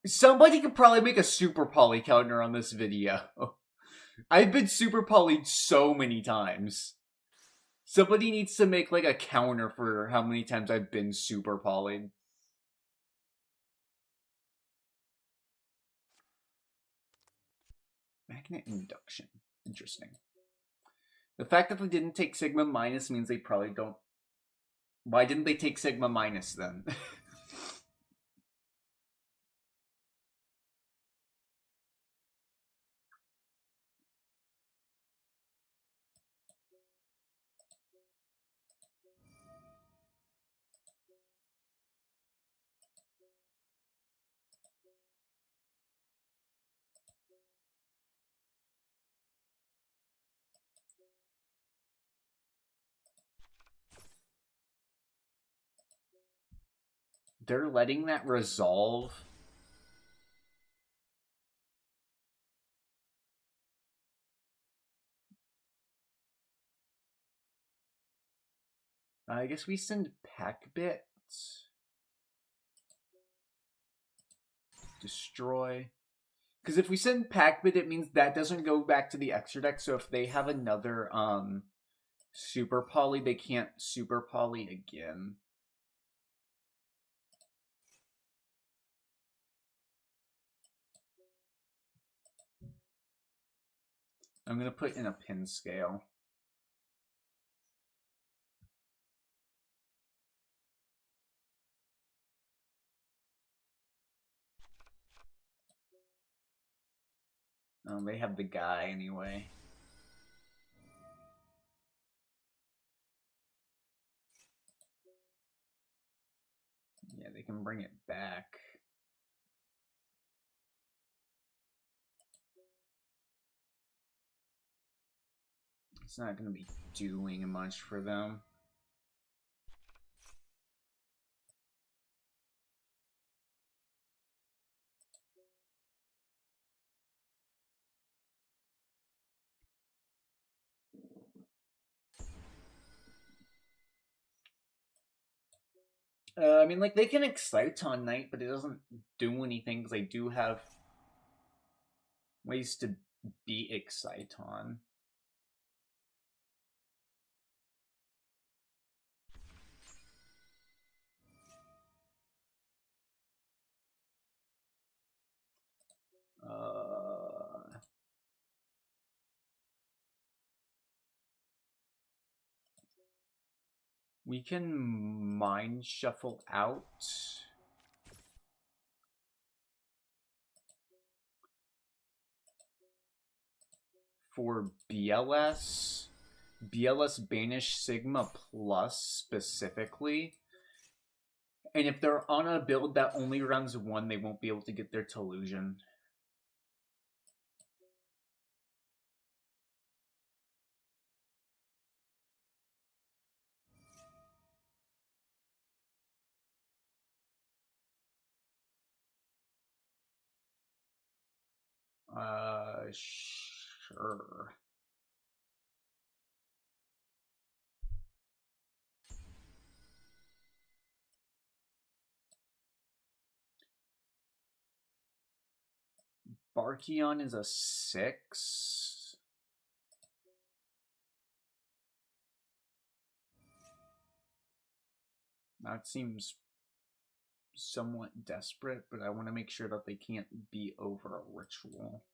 somebody could probably make a super poly counter on this video. I've been super polyed so many times. Somebody needs to make like a counter for how many times I've been super polyed. Magnet induction. Interesting. The fact that they didn't take Sigma minus means they probably don't. Why didn't they take Sigma minus then? They're letting that resolve. I guess we send pack bits. Destroy. Because if we send pack bit, it means that doesn't go back to the extra deck. So if they have another super poly, they can't super poly again. I'm gonna put in a pin scale. They have the guy anyway. Yeah, they can bring it back. It's not going to be doing much for them. I mean, like, they can excite on night, but it doesn't do anything because they do have ways to beat excite on. We can mind shuffle out. For BLS banish Sigma plus specifically. And if they're on a build that only runs one, they won't be able to get their Telusion. Sure. Barkion is a 6. That seems somewhat desperate, but I want to make sure that they can't be over a ritual.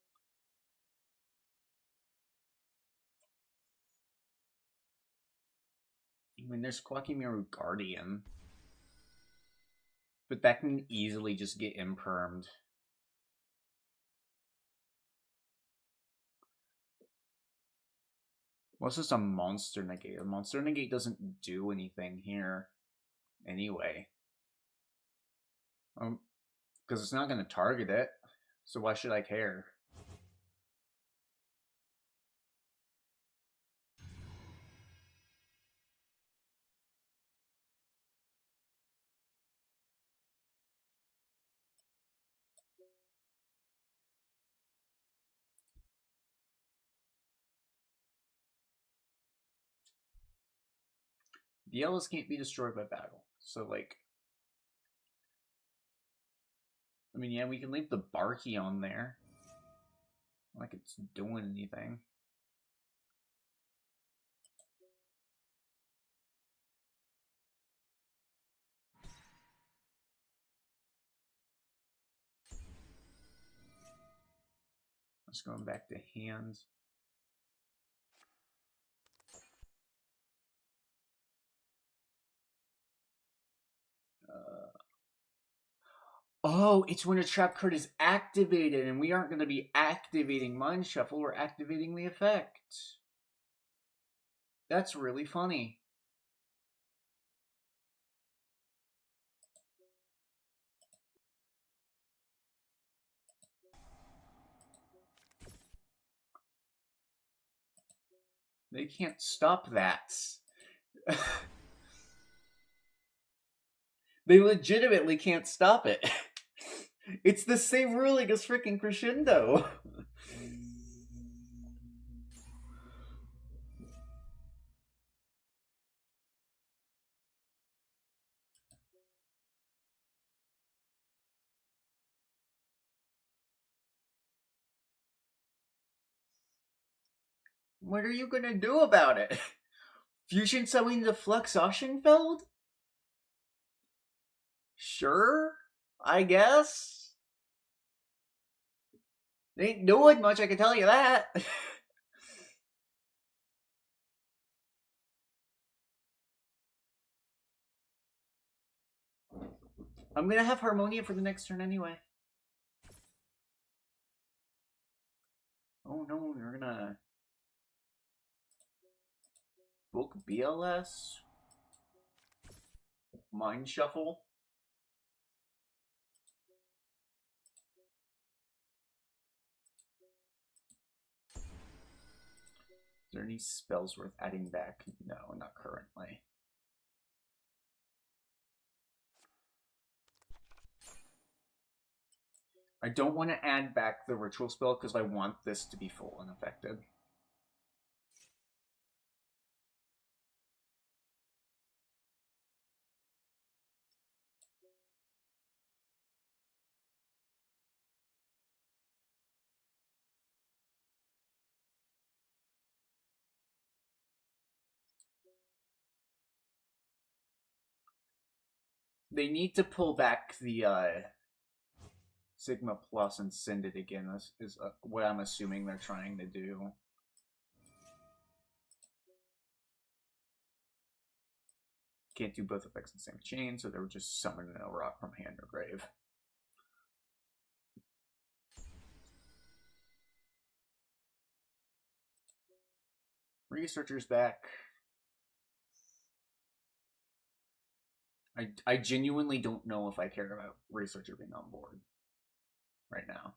I mean, there's Quackimiru Guardian, but that can easily just get impermed. What's this a monster negate? A monster negate doesn't do anything here anyway. Because it's not going to target it. So why should I care? The yellows can't be destroyed by battle. So, like... I mean, yeah, we can leave the Barky on there. Like it's doing anything. Let's go back to hands. Oh, it's when a trap card is activated, and we aren't going to be activating Mind Shuffle, we're activating the effect. That's really funny. They can't stop that. They legitimately can't stop it. It's the same ruling as freaking Crescendo. What are you gonna do about it? Fusion summoning the Flux Oceanfeld? Sure, I guess. They ain't doing much, I can tell you that. I'm gonna have Harmonia for the next turn anyway. Oh no, you're gonna book BLS? Mind Shuffle? Is there any spells worth adding back? No, not currently. I don't want to add back the ritual spell because I want this to be full and effective. They need to pull back the Sigma Plus and send it again. This is what I'm assuming they're trying to do. Can't do both effects in the same chain, so they were just summoning a rock from hand or grave. Researcher's back. I genuinely don't know if I care about Researcher being on board right now.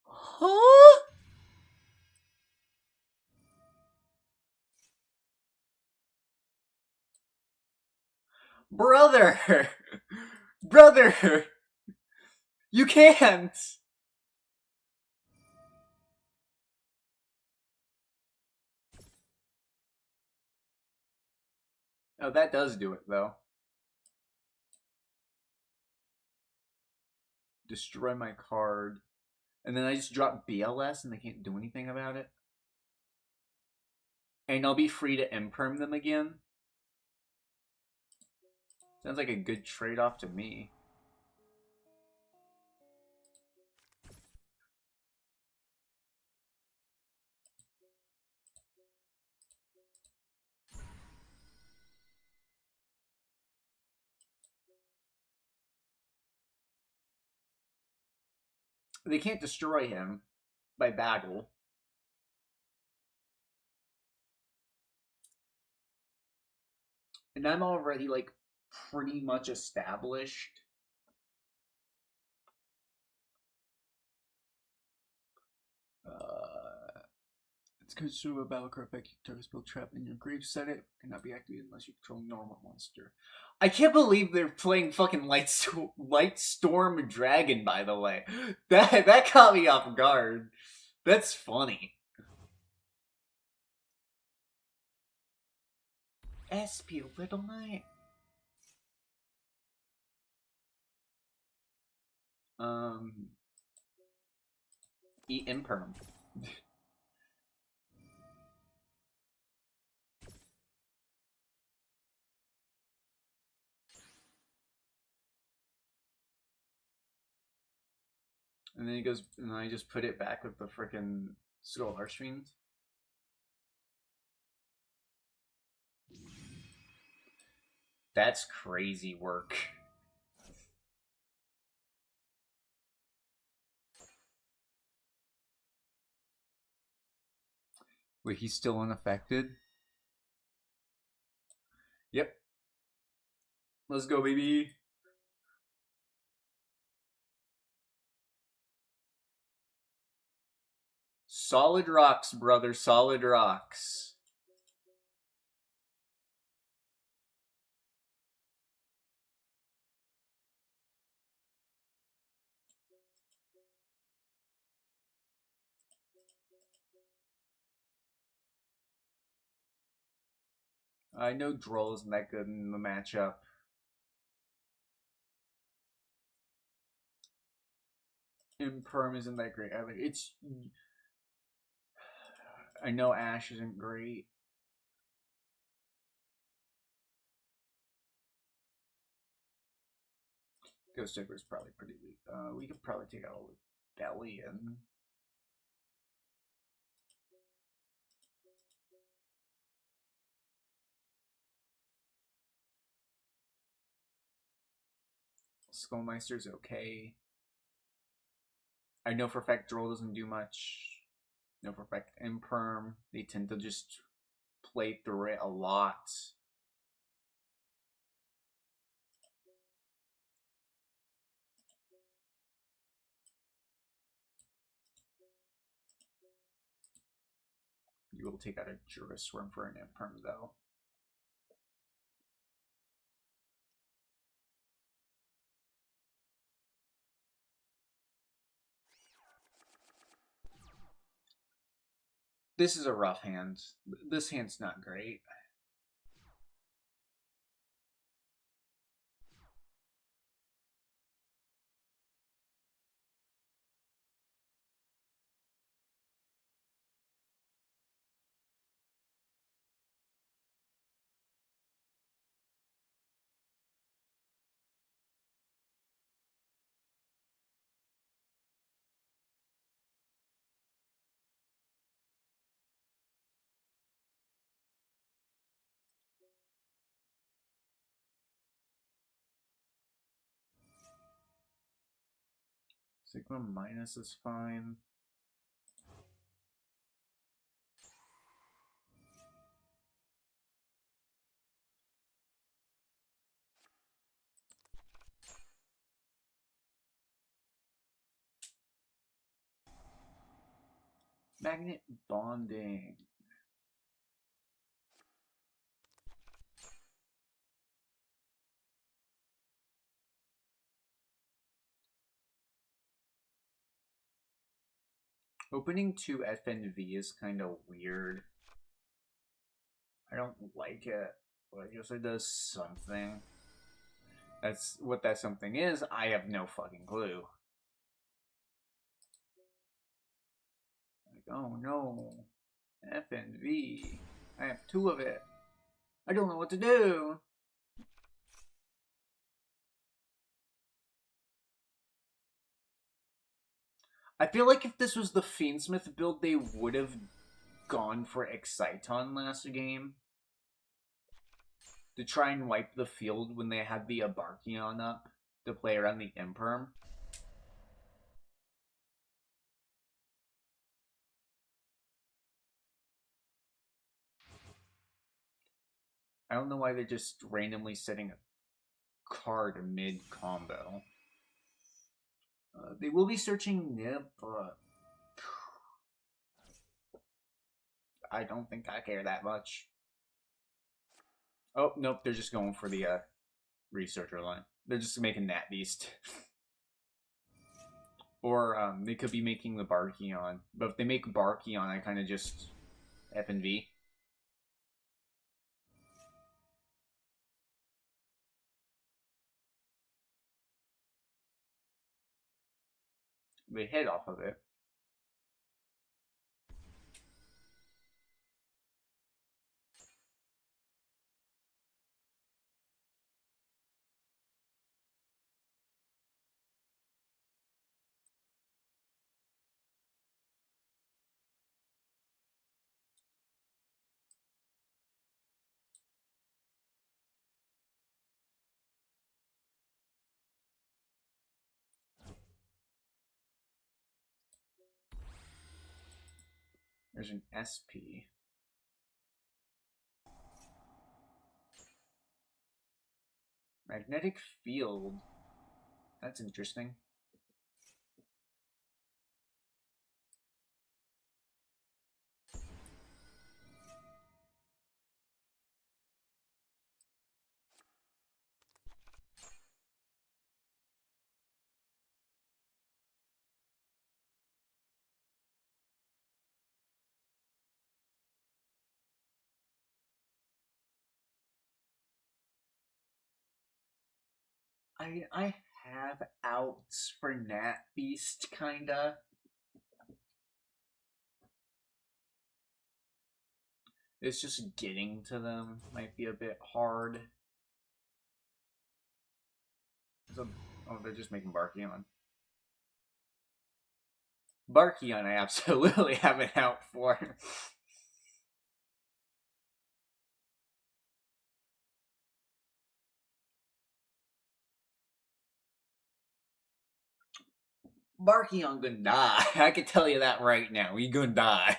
Huh? Brother! Brother! You can't! Oh, that does do it, though. Destroy my card. And then I just drop BLS and they can't do anything about it. And I'll be free to imperm them again. Sounds like a good trade-off to me. They can't destroy him. by battle. And I'm already, like, pretty much established. It's considered a battle card effect. Target's build trap in your grave set it. Cannot be activated unless you control normal monster. I can't believe they're playing fucking Light Storm Dragon, by the way. That caught me off guard. That's funny. SP Little Knight. Eat Imperm. And then he goes, and I just put it back with the frickin' Skull Heartstrings. That's crazy work. Wait, he's still unaffected? Yep. Let's go, baby. Solid rocks, brother. Solid rocks. I know Droll isn't that good in the matchup. Imperm isn't that great either. I know Ash isn't great. Ghost Digger is probably pretty weak. We could probably take out Bellion. Skullmeister's okay. I know for a fact Droll doesn't do much. I know for a fact Imperm, they tend to just play through it a lot. You will take out a Jurisworm for an Imperm, though. This is a rough hand. This hand's not great. Sigma minus is fine. Magnet bonding. Opening 2 FNV is kind of weird. I don't like it, but I guess it does something. That's what that something is. I have no fucking clue. Like, oh no, FNV. I have 2 of it. I don't know what to do. I feel like if this was the Fiendsmith build, they would have gone for Exciton last game to try and wipe the field when they had the Abarkion up to play around the Imperm. I don't know why they're just randomly setting a card mid-combo. They will be searching Nip, but I don't think I care that much. Oh, nope, they're just going for the researcher line. They're just making that beast. Or they could be making the Barkion. But if they make Barkion, I kind of just F and V. They hit off of it. There's an SP. Magnetic field. That's interesting. I have outs for Nat Beast, kinda. It's just getting to them might be a bit hard. So, oh, they're just making Barkion. Barkion I absolutely have an out for. Barkion gonna die. I can tell you that right now. He gonna die.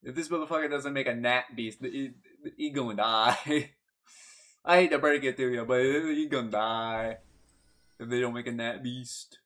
If this motherfucker doesn't make a Nat Beast, he gonna die. I hate to break it to you, but he gonna die if they don't make a Nat Beast.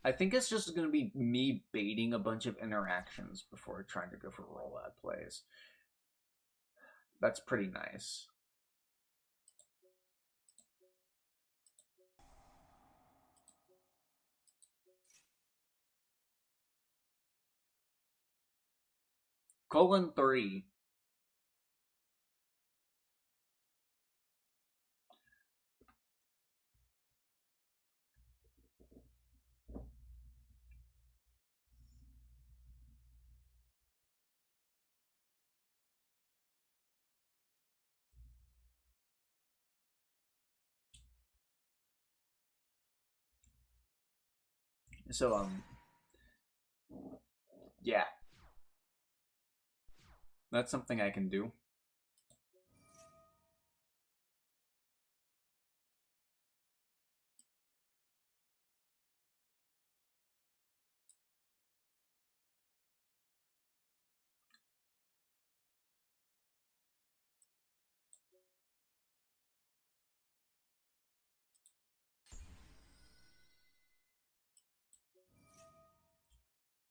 I think it's just going to be me baiting a bunch of interactions before trying to go for ROLAD plays. That's pretty nice. Colon 3. So, yeah. That's something I can do.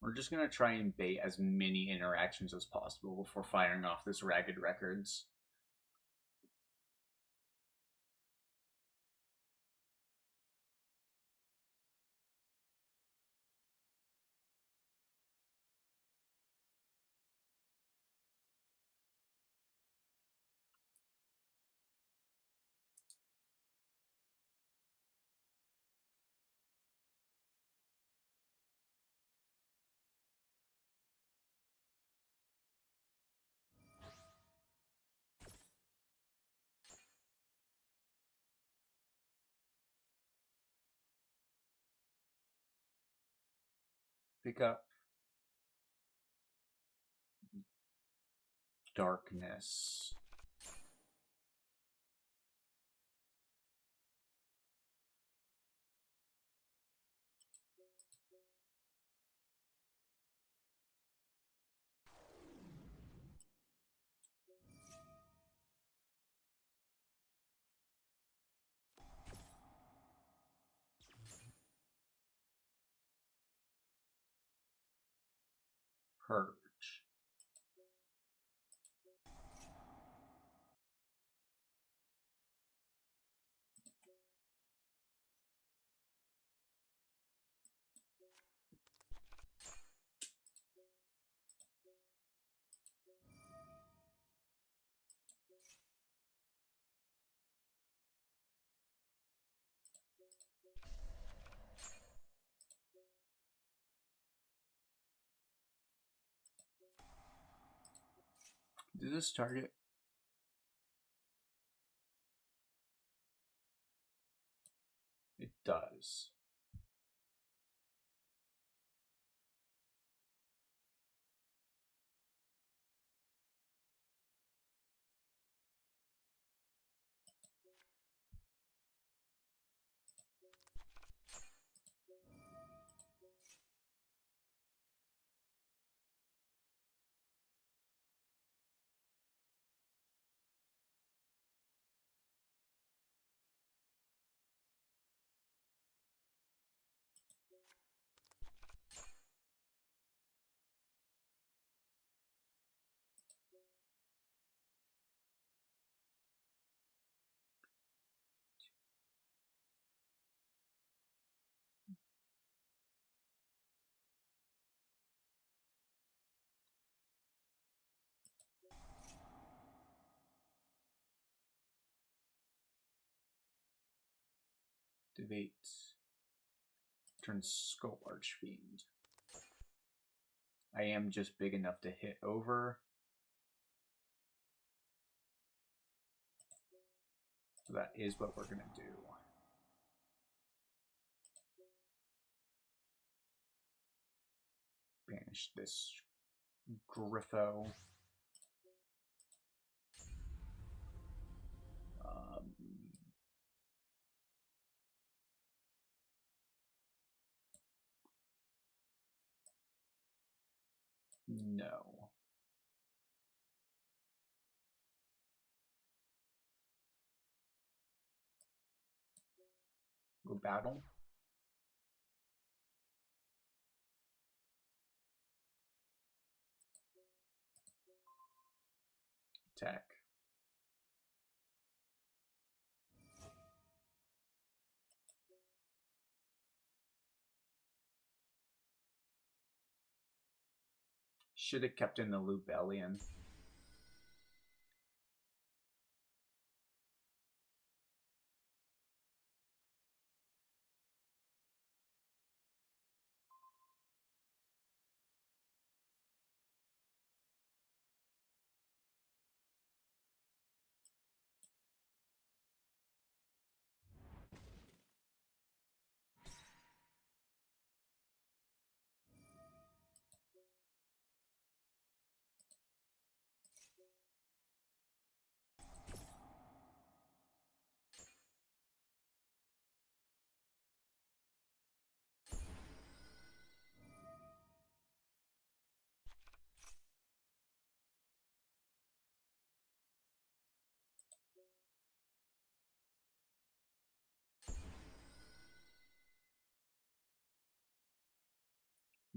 We're just going to try and bait as many interactions as possible before firing off this Ragged Records. Pick up darkness. Purge. Does this target? It does. Activate. Turn Skull Archfiend. I am just big enough to hit over. So that is what we're gonna do. Banish this Griffo. No. Go battle. Attack. Should have kept in the Lubellion.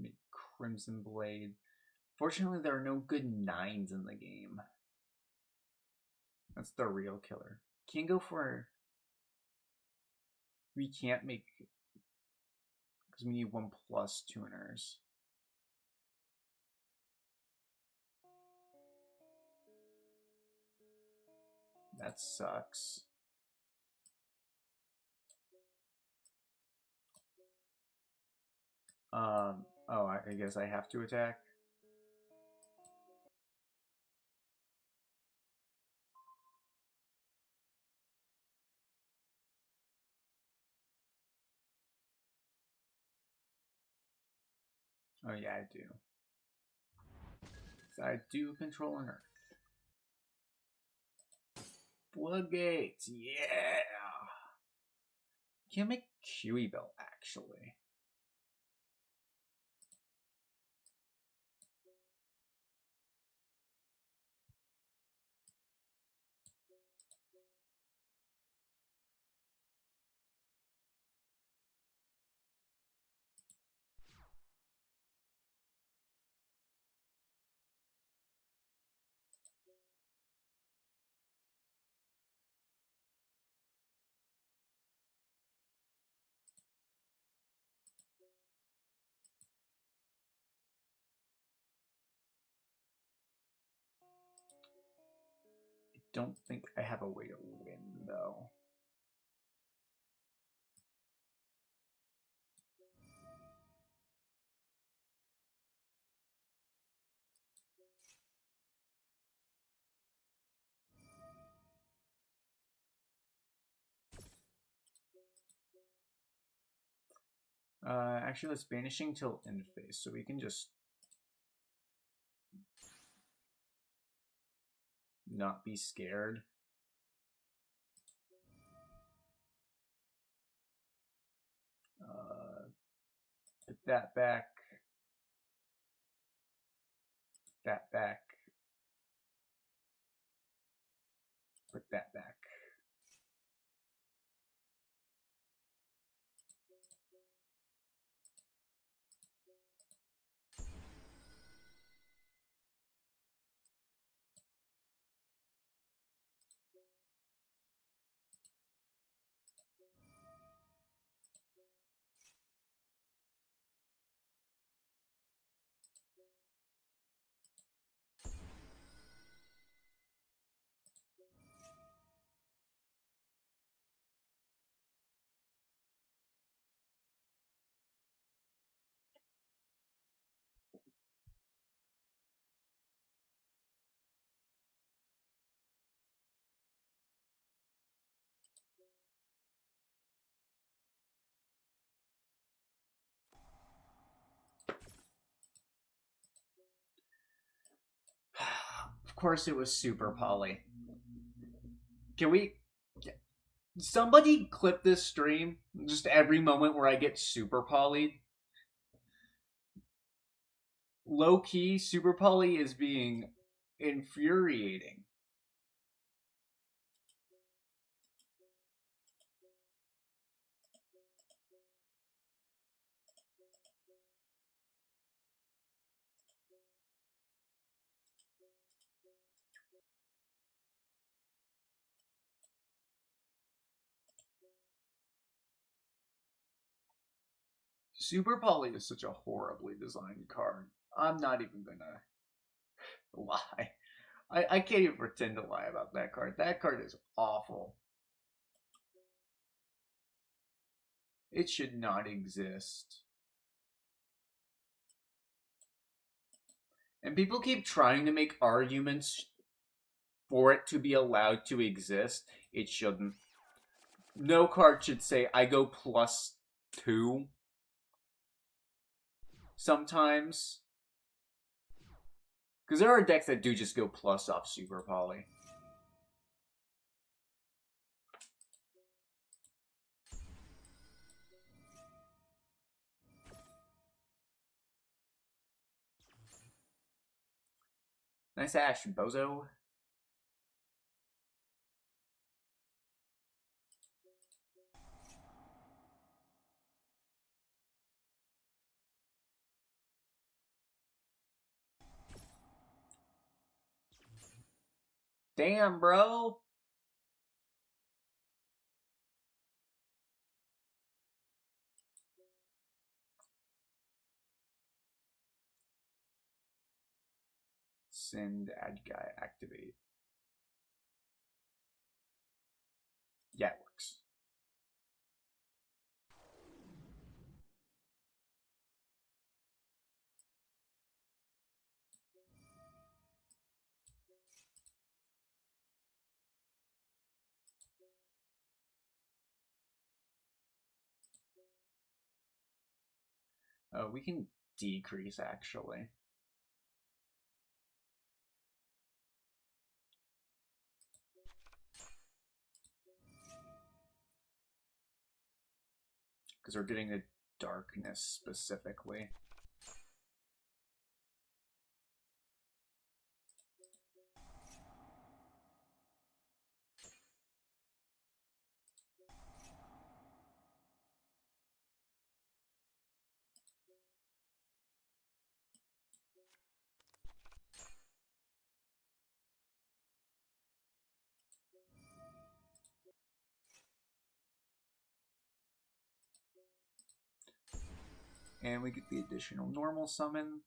Make Crimson Blade. Fortunately, there are no good 9s in the game. That's the real killer. Can't go for... We can't make... Because we need 1+ tuners. That sucks. Oh, I guess I have to attack. Oh yeah, I do. So I do control an Earth. Floodgates, yeah! Can't make QE Belt, actually. I don't think I have a way to win, though. Actually, let's banishing till end phase, so we can just not be scared. Put that back. That back. Put that back. Of course it was Super Poly. Can we... Somebody clip this stream? Just every moment where I get Super Poly'd. Low-key, Super Poly is being infuriating. Super Poly is such a horribly designed card. I'm not even gonna lie. I can't even pretend to lie about that card. That card is awful. It should not exist. And people keep trying to make arguments for it to be allowed to exist. It shouldn't. No card should say, I go +2. Sometimes. Because there are decks that do just go plus off Super Poly. Nice ash, bozo. Damn, bro. Send add guy, activate. Yeah, it works. We can decrease, actually. Because we're getting the darkness specifically. And we get the additional normal summon.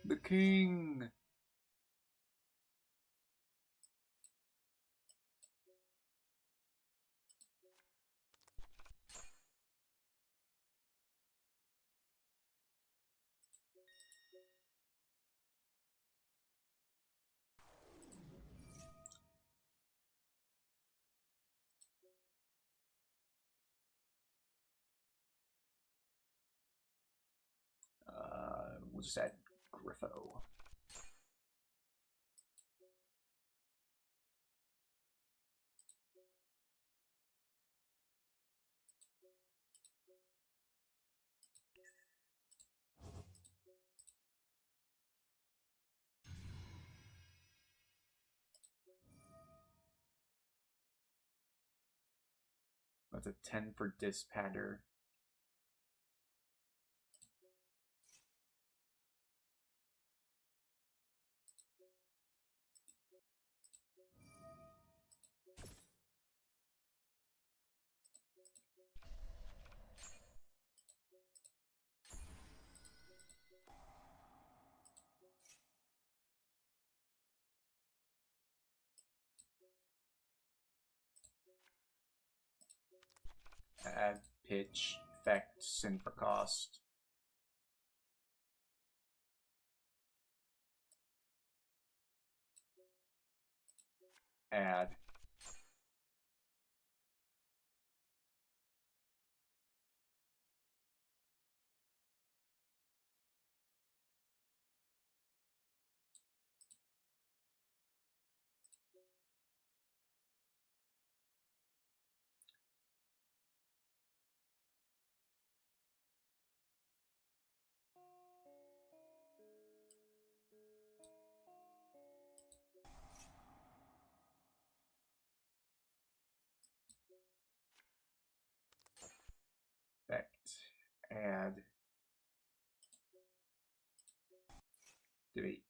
The king! We'll just add Griffo. That's a 10 for Dispatter. Add pitch, effect, sin for cost. Add. Effect, add, delete.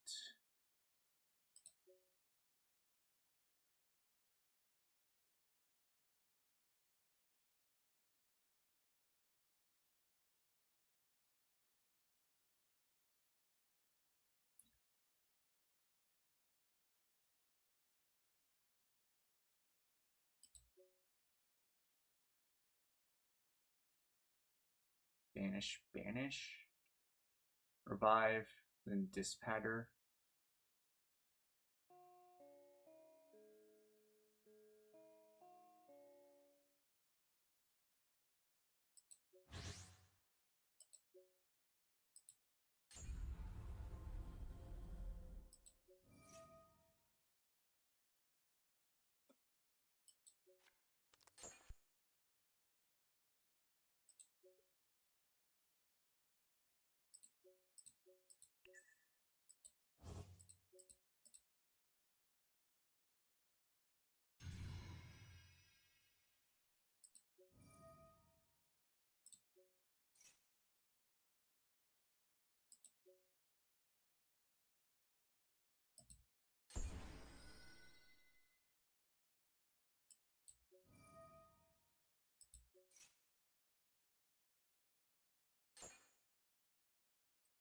Banish, banish. Revive, then Dispatter.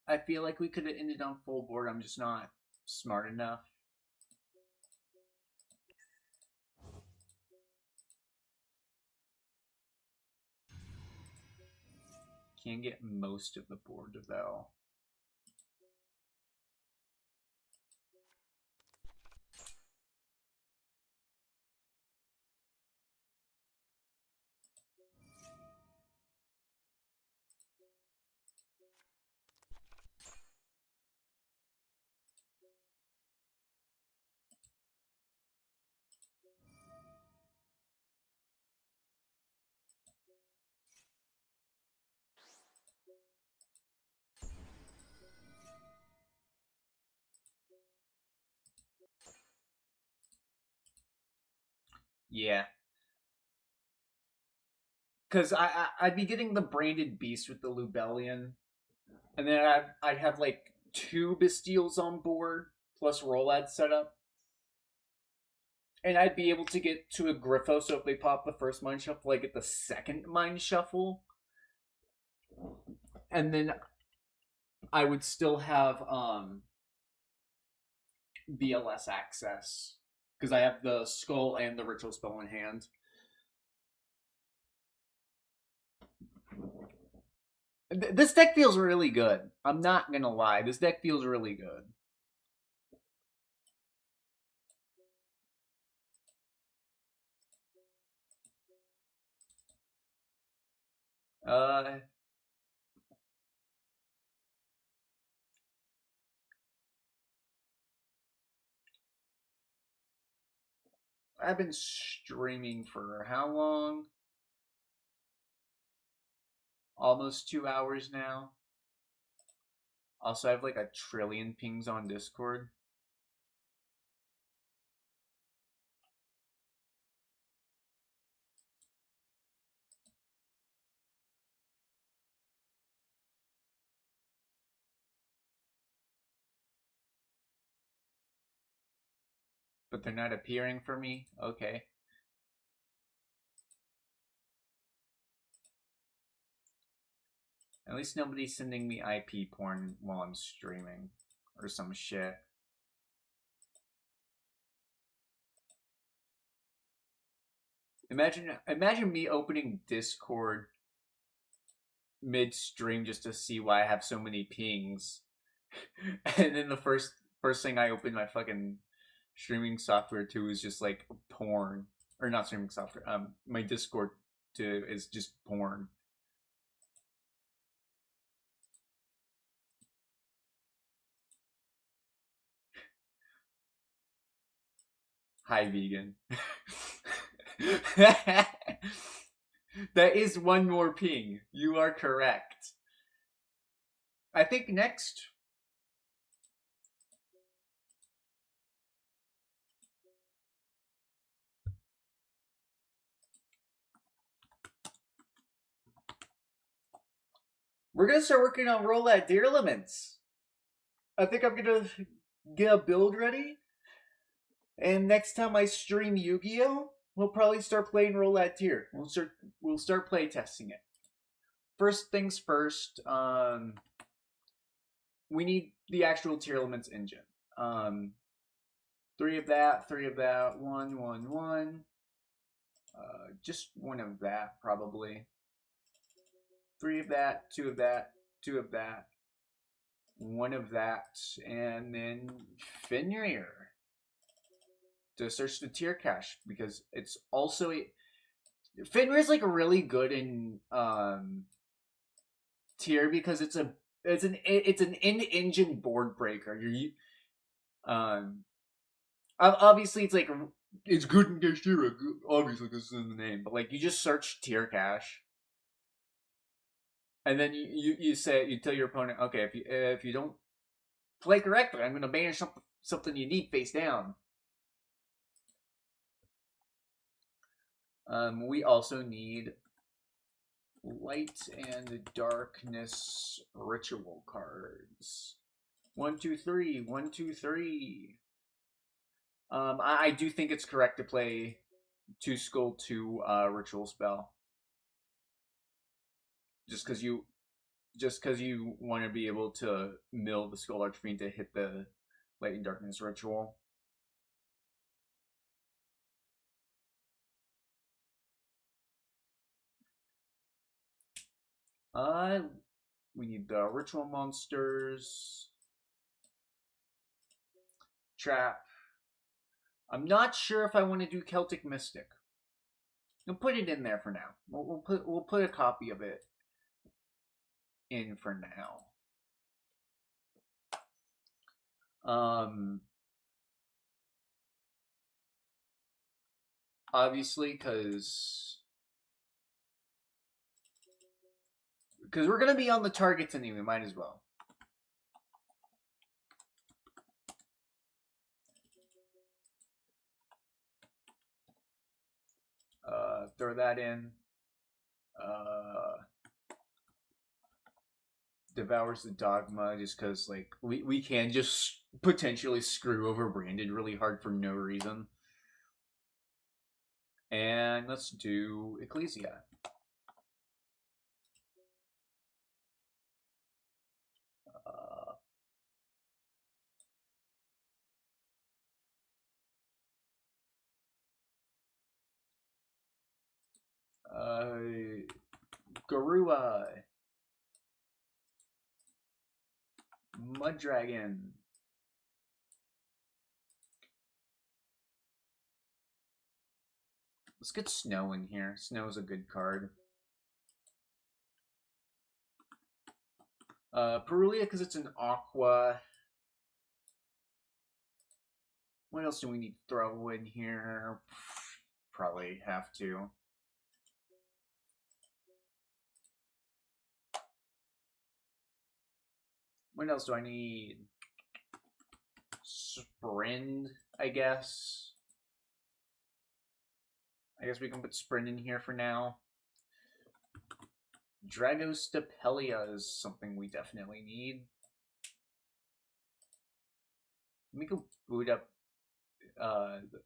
I feel like we could have ended on full board. I'm just not smart enough. Can get most of the board though. Yeah. Because I'd be getting the branded beast with the Lubellion, and then I'd have like 2 Bastiles on board plus Rolad setup, and I'd be able to get to a Griffo. So if they pop the first Mind Shuffle, I get the second Mind Shuffle, and then I would still have BLS access because I have the Skull and the Ritual Spell in hand. This deck feels really good. I'm not gonna lie. This deck feels really good. I've been streaming for how long? Almost 2 hours now. Also, I have like 1,000,000,000,000 pings on Discord. But they're not appearing for me? Okay. At least nobody's sending me IP porn while I'm streaming. Or some shit. Imagine me opening Discord mid-stream just to see why I have so many pings. And then the first thing I open my fucking streaming software to is just like porn. Or not streaming software. My Discord to is just porn. Hi, vegan. That is one more ping. You are correct. I think next. We're gonna start working on ROLAD Tear elements. I think I'm gonna get a build ready. And next time I stream Yu-Gi-Oh, we'll probably start playing ROLAD Tear. We'll start play testing it. First things first, we need the actual Tear Elements engine. 3 of that, 3 of that, 1, 1, 1. Just 1 of that, probably. 3 of that, 2 of that, 2 of that, 1 of that, and then Fenrir to search the tier cache, because it's also Fenrir is like really good in tier because it's an in-engine board breaker. Obviously it's like it's good in cache tier, obviously because it's in the name, but like you just search tier cache. And then you tell your opponent, okay, if you don't play correctly, I'm gonna banish something you need face down. We also need light and darkness ritual cards. 1, 2, 3. 1, 2, 3. I do think it's correct to play 2 skull, 2 ritual spell. Just because you want to be able to mill the Skull Archfiend to hit the Light and Darkness ritual. We need the ritual monsters. Trap. I'm not sure if I want to do Celtic Mystic. We'll put it in there for now. We'll put a copy of it in for now. Obviously, because we're gonna be on the targets anyway, might as well. Throw that in. Devours the Dogma, just because like we can just potentially screw over Branded really hard for no reason. And let's do Ecclesia. Garua. Mud Dragon. Let's get Snow in here. Snow's a good card. Perulia, because it's an Aqua. What else do we need to throw in here? Probably have to. What else do I need? Sprint, I guess. I guess we can put Sprint in here for now. Dragostapelia is something we definitely need. Let me go boot up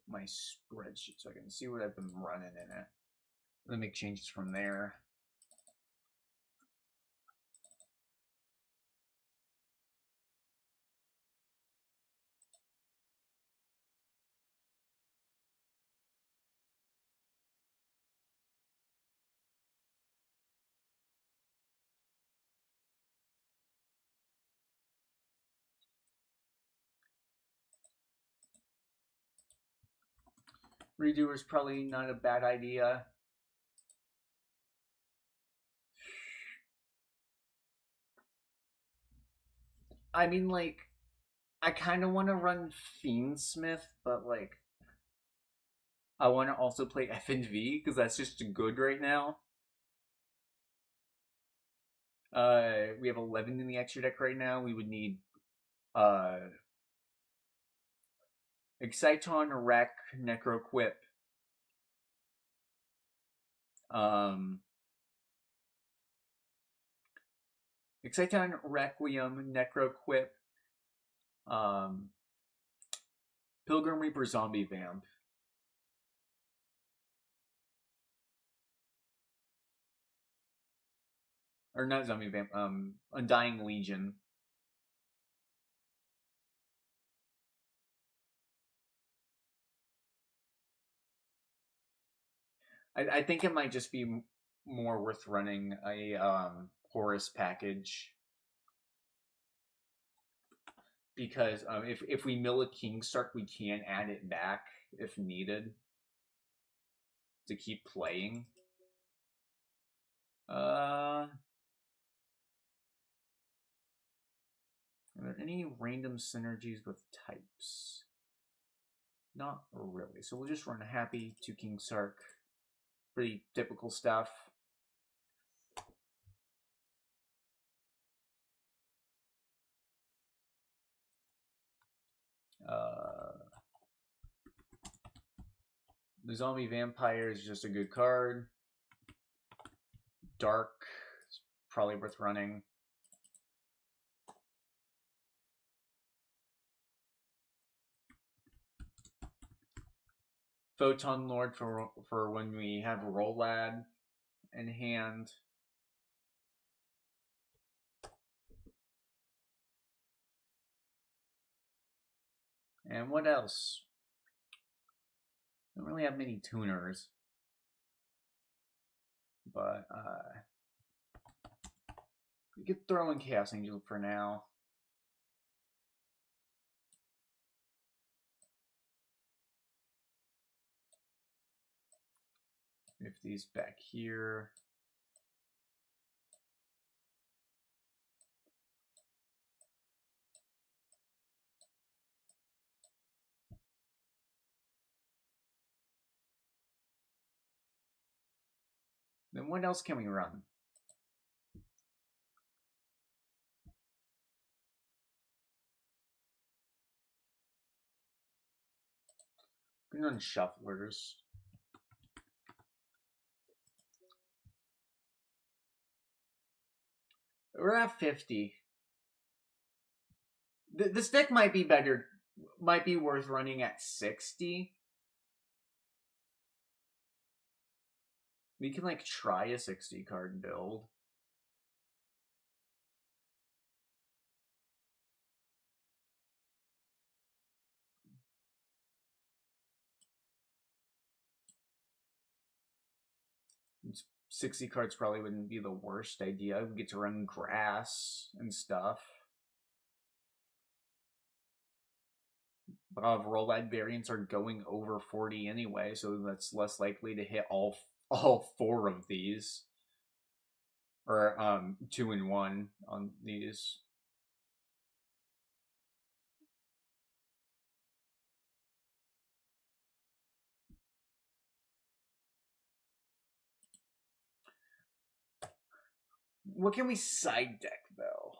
my spreadsheet so I can see what I've been running in it. Let me make changes from there. Redo is probably not a bad idea. I mean, like, I kind of want to run Fiendsmith, but, like, I want to also play FNV, because that's just good right now. We have 11 in the extra deck right now. We would need, Exciton, Wreck, Necroquip. Exciton, Requiem, Necroquip, Pilgrim Reaper, Zombie Vamp. Or not Zombie Vamp, Undying Legion. I think it might just be more worth running a Horus package. Because if we mill a Kingstark, we can add it back if needed to keep playing. Are there any random synergies with types? Not really. So we'll just run a Happy to Kingstark. Pretty typical stuff. The Zombie Vampire is just a good card. Dark is probably worth running. Photon Lord for when we have Rolad in hand. And what else? Don't really have many tuners. But We could throw in Chaos Angel for now. Move these back here. Then what else can we run? We can run shufflers. We're at 50. This deck might be better, might be worth running at 60. We can like try a 60 card build. It's 60 cards probably wouldn't be the worst idea. We get to run grass and stuff. ROLAD variants are going over 40 anyway, so that's less likely to hit all 4 of these. Or 2 and 1 on these. What can we side deck, though?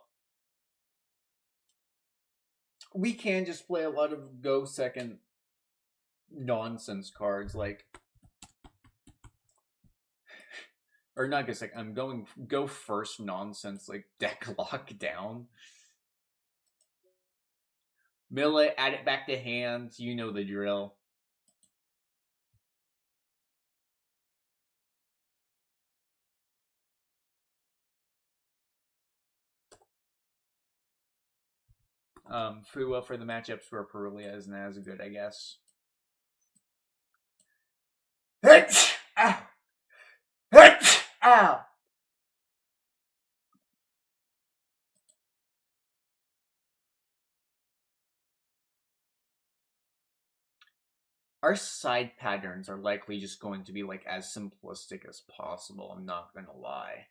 We can just play a lot of go second nonsense cards, like... Or not go second, I'm going go first nonsense, like deck lockdown. Mill it, add it back to hand, you know the drill. Fua for the matchups where Perulia isn't as good, I guess. Hit! Ow! Hit! Ow! Our side patterns are likely just going to be like as simplistic as possible, I'm not gonna lie.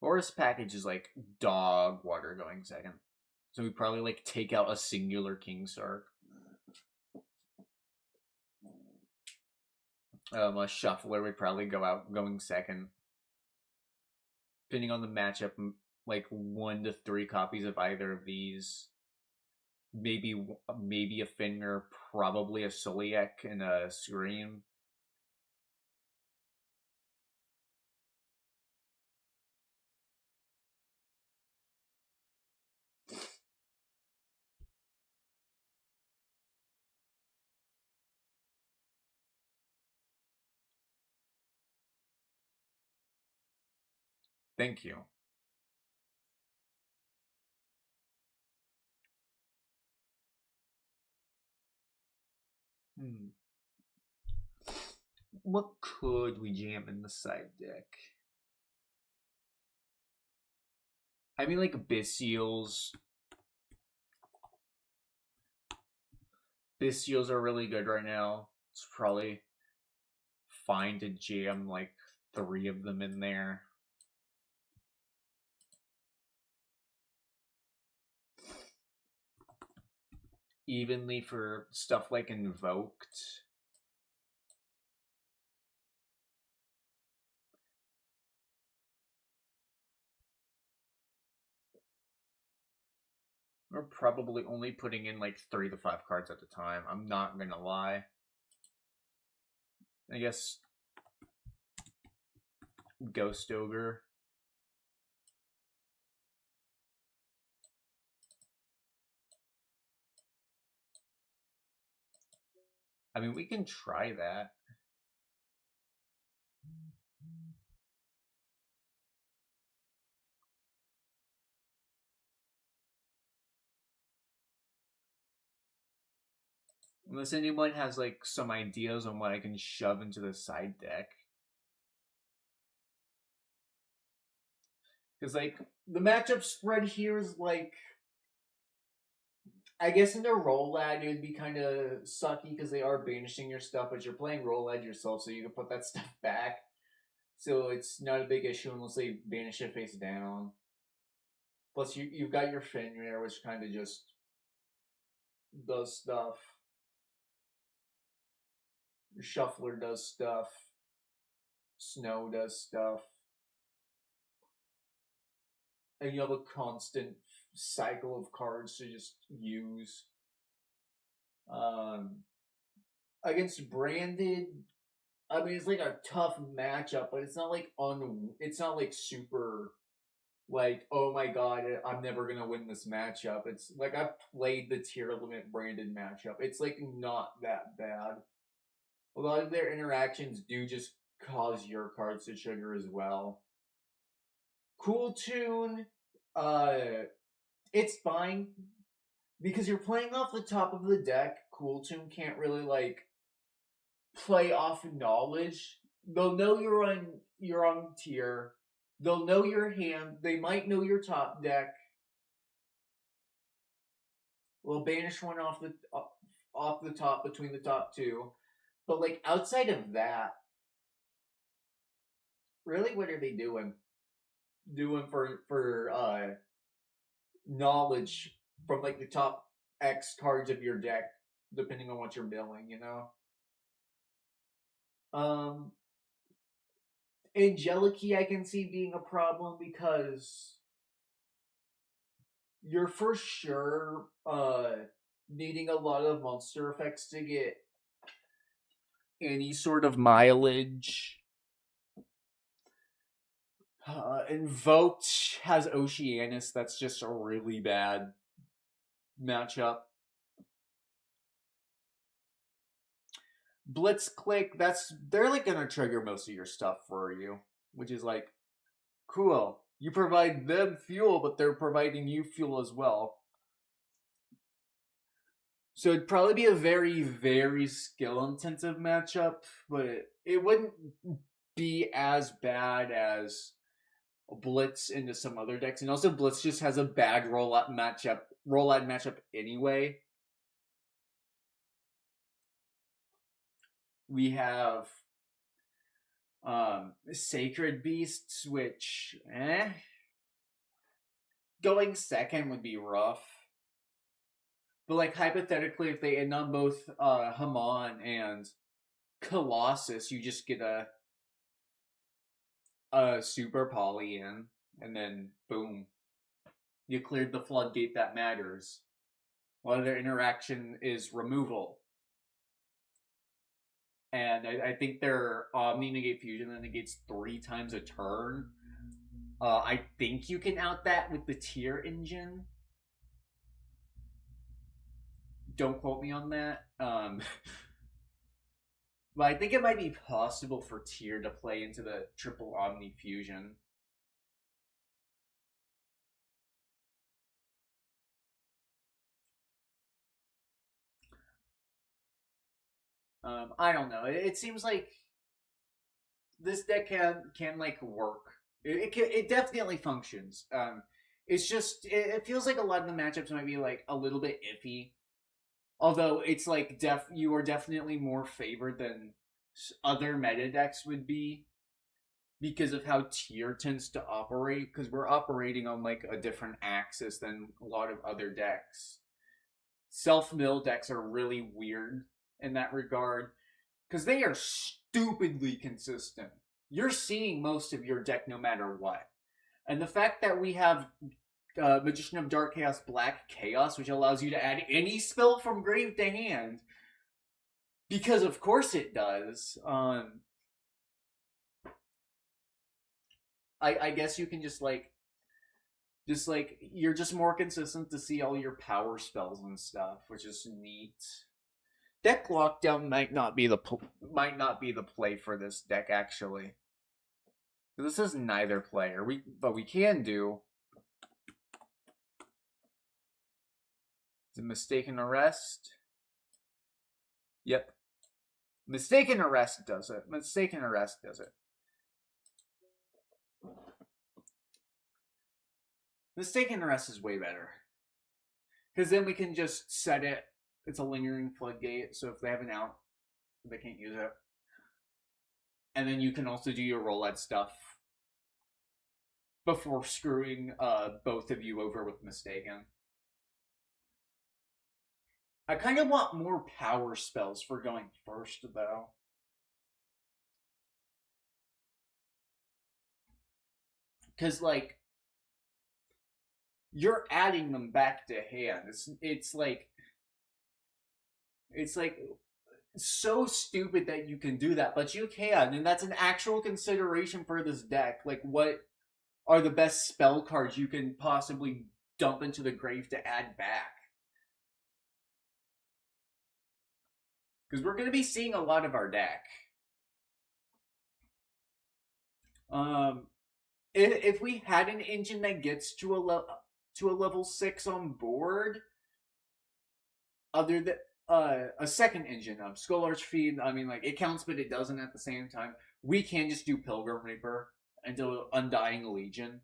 Forest package is like dog water going second. So we probably like take out a singular King Sark. A shuffler would probably go out going second. Depending on the matchup, like 1 to 3 copies of either of these. Maybe a Finger, probably a Soliak, and a Scream. Thank you. What could we jam in the side deck? I mean, like Bystials. Bystials are really good right now. It's probably fine to jam like 3 of them in there. Evenly for stuff like Invoked. We're probably only putting in like 3 to 5 cards at a time. I'm not gonna lie. I guess Ghost Ogre. I mean, we can try that. Unless anyone has like some ideas on what I can shove into the side deck. Because like the matchup spread here is like, I guess in a ROLAD it would be kind of sucky because they are banishing your stuff, but you're playing ROLAD yourself, so you can put that stuff back. So it's not a big issue unless they banish it face down. Plus you've got your Fenrir, which kind of just does stuff. Your Shuffler does stuff. Snow does stuff. And you have a constant cycle of cards to just use. Against Branded, I mean, it's like a tough matchup, but it's not like it's not like super, like, oh my god, I'm never gonna win this matchup. It's like I've played the tier limit Branded matchup. It's like not that bad. A lot of their interactions do just cause your cards to trigger as well. Cool Tune, it's fine because you're playing off the top of the deck. Cool Tune can't really like play off knowledge. They'll know you're on tier. They'll know your hand. They might know your top deck. We'll banish one off the top between the top two. But like outside of that, really, what are they doing? Doing for knowledge from like the top X cards of your deck, depending on what you're milling, you know? Angelici I can see being a problem because you're for sure needing a lot of monster effects to get any sort of mileage. Invoked has Oceanus. That's just a really bad matchup. Blitzclick, they're like gonna trigger most of your stuff for you, which is like cool. You provide them fuel, but they're providing you fuel as well. So it'd probably be a very, very skill-intensive matchup, but it wouldn't be as bad as Blitz into some other decks. And also Blitz just has a bad rollout matchup anyway. We have Sacred Beasts, which going second would be rough. But like hypothetically, if they end on both Haman and Colossus, you just get a super poly in, and then boom, you cleared the floodgate that matters. A lot of their interaction is removal. And I think their Omni Negate Fusion that negates 3 times a turn. I think you can out that with the tier engine. Don't quote me on that. But I think it might be possible for tier to play into the triple Omni Fusion. I don't know. It seems like this deck can like work. It definitely functions. It's just it feels like a lot of the matchups might be like a little bit iffy. Although it's like you are definitely more favored than other meta decks would be because of how tier tends to operate. Because we're operating on like a different axis than a lot of other decks. Self-mill decks are really weird in that regard because they are stupidly consistent. You're seeing most of your deck no matter what. And the fact that we have Magician of Dark Chaos, Black Chaos, which allows you to add any spell from grave to hand, because of course it does. I guess you can just like you're just more consistent to see all your power spells and stuff, which is neat. Deck Lockdown might not be the play for this deck actually. This is neither player. But we can do the Mistaken Arrest. Yep. Mistaken Arrest does it. Mistaken Arrest does it. Mistaken Arrest is way better. Because then we can just set it. It's a lingering floodgate, so if they have an out, they can't use it. And then you can also do your ROLAD stuff before screwing both of you over with Mistaken. I kind of want more power spells for going first, though. Because, like, you're adding them back to hand. It's like so stupid that you can do that, but you can, and that's an actual consideration for this deck. Like, what are the best spell cards you can possibly dump into the grave to add back? Because we're going to be seeing a lot of our deck. If we had an engine that gets to a level 6 on board, other than a second engine, Skull Archfiend, I mean, like, it counts, but it doesn't at the same time. We can just do Pilgrim Reaper and do Undying Legion.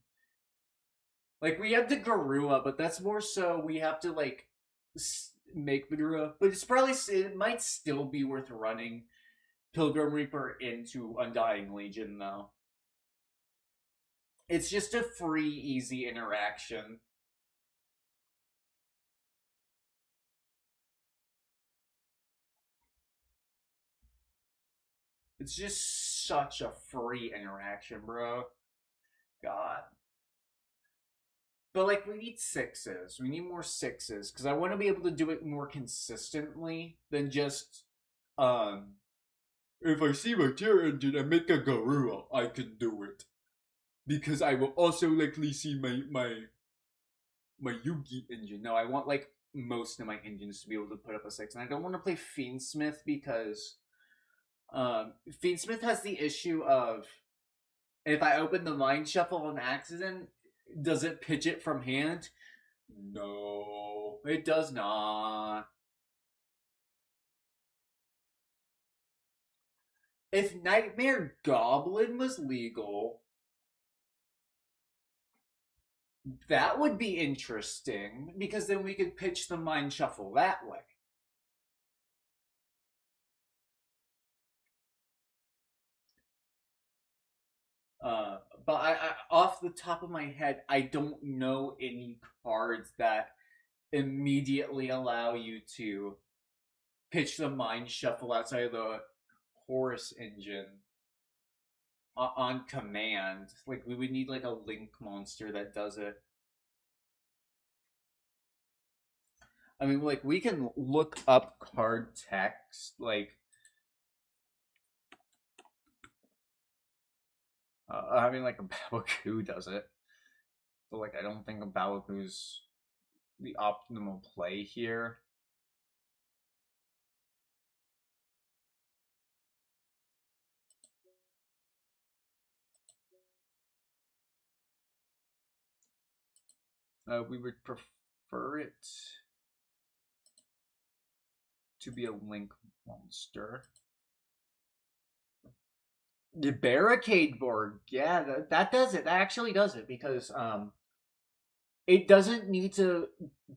Like, we have the Garua, but that's more so we have to, like, make the Garua. But it might still be worth running Pilgrim Reaper into Undying Legion, though. It's just a free, easy interaction. It's just such a free interaction, bro. God. But, like, we need 6s. We need more 6s, because I want to be able to do it more consistently than just, if I see my tier engine and make a Garua, I can do it. Because I will also likely see my Yugi engine. No, I want, like, most of my engines to be able to put up a 6. And I don't want to play Fiendsmith because Fiendsmith has the issue of, if I open the Mind Shuffle on accident, does it pitch it from hand? No, it does not. If Nightmare Goblin was legal, that would be interesting, because then we could pitch the Mind Shuffle that way. But I, off the top of my head, I don't know any cards that immediately allow you to pitch the Mind Shuffle outside of the Horus engine on command. Like, we would need, like, a Link monster that does it. I mean, like, we can look up card text, like, I mean, like, a Babaku does it. But, like, I don't think a Babaku's the optimal play here. We would prefer it to be a Link monster. The Barricade board, yeah, that does it. That actually does it, because it doesn't need to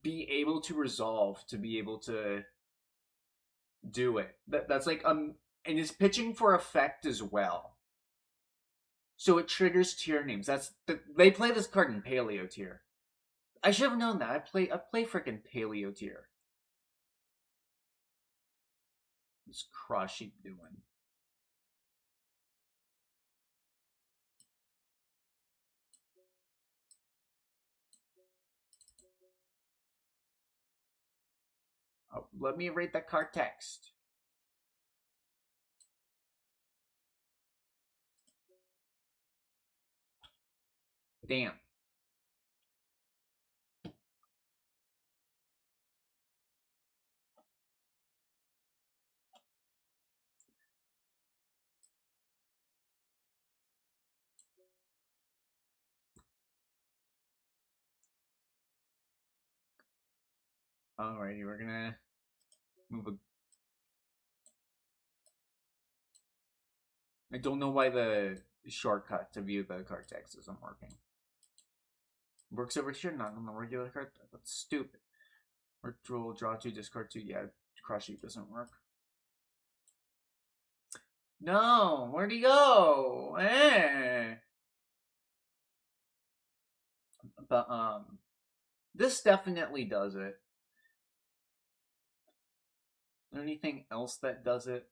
be able to resolve to be able to do it. That's like and it's pitching for effect as well. So it triggers tier names. They play this card in Paleo tier. I should have known that. I play freaking Paleo tier. What's Crush doing? Oh, let me rate that card text. Damn. Alrighty, we're gonna move a I don't know why the shortcut to view the card text isn't working. Works over here, not on the regular card. That's stupid. Virtual draw 2, discard 2. Yeah, cross sheet doesn't work. No, where'd he go? But this definitely does it. Is there anything else that does it?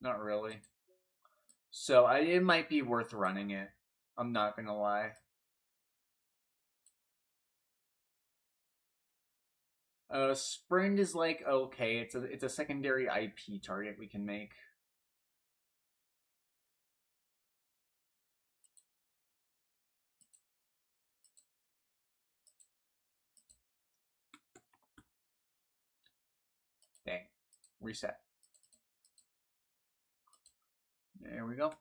Not really. So it might be worth running it. I'm not gonna lie. Sprint is like okay. It's a secondary IP target we can make. Dang. Reset. There we go.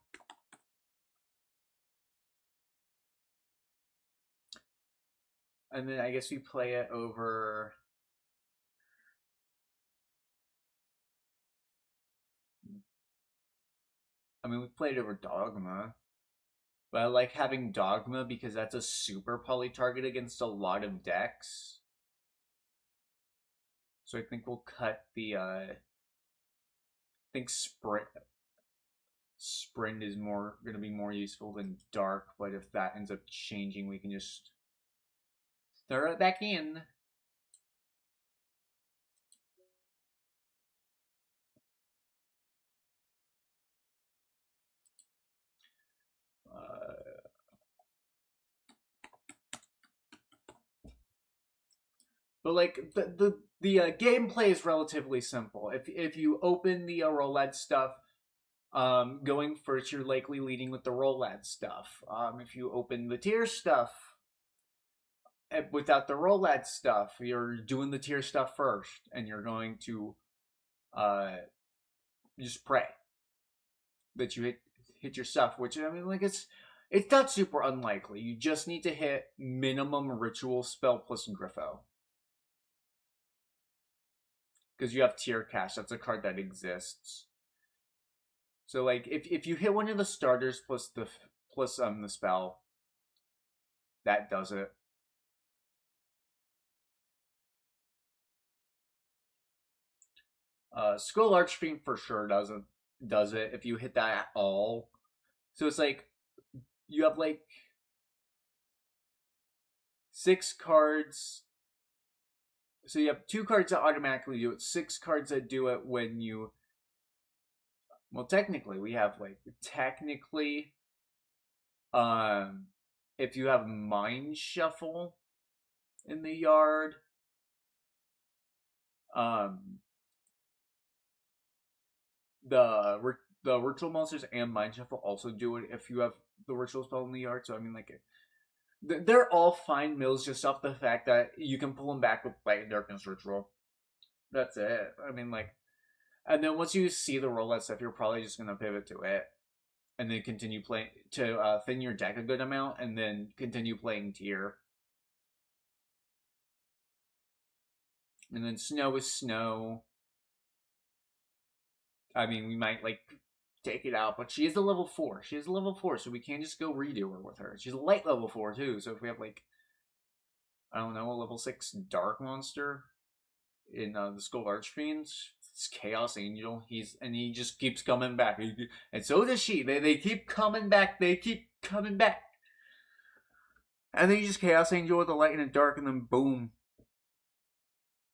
And then I guess we play it over. I mean, we played over Dogma. But I like having Dogma because that's a super poly target against a lot of decks. So I think we'll cut the, I think Sprint is going to be more useful than Dark, but if that ends up changing, we can just throw it back in. But like the gameplay is relatively simple. If you open the ROLAD stuff, going first, you're likely leading with the ROLAD stuff. If you open the tier stuff without the ROLAD stuff, you're doing the tier stuff first, and you're going to just pray that you hit your stuff. Which I mean, like it's not super unlikely. You just need to hit minimum ritual spell plus Griffo. Because you have Tear Cash, that's a card that exists. So like if you hit one of the starters plus the spell, that does it. Skull Archfiend for sure does it if you hit that at all. So it's like you have like 6 cards. So you have 2 cards that automatically do it, 6 cards that do it when you. Well, technically, we have like if you have Mind Shuffle in the yard, the ritual monsters and Mind Shuffle also do it if you have the ritual spell in the yard. So I mean, like, they're all fine mills just off the fact that you can pull them back with Light and Darkness Ritual. That's it. I mean, like, and then once you see the ROLAD stuff, you're probably just gonna pivot to it, and then continue playing to thin your deck a good amount, and then continue playing Tier. And then Snow is Snow. I mean, we might like take it out, but she is a level 4. She is a level 4, so we can't just go redo her with her. She's a light level 4 too, so if we have like, I don't know, a level 6 Dark Monster in the Skull Archfiend, it's Chaos Angel. He just keeps coming back, and so does she. They keep coming back. They keep coming back, and then you just Chaos Angel with a light and a dark, and then boom,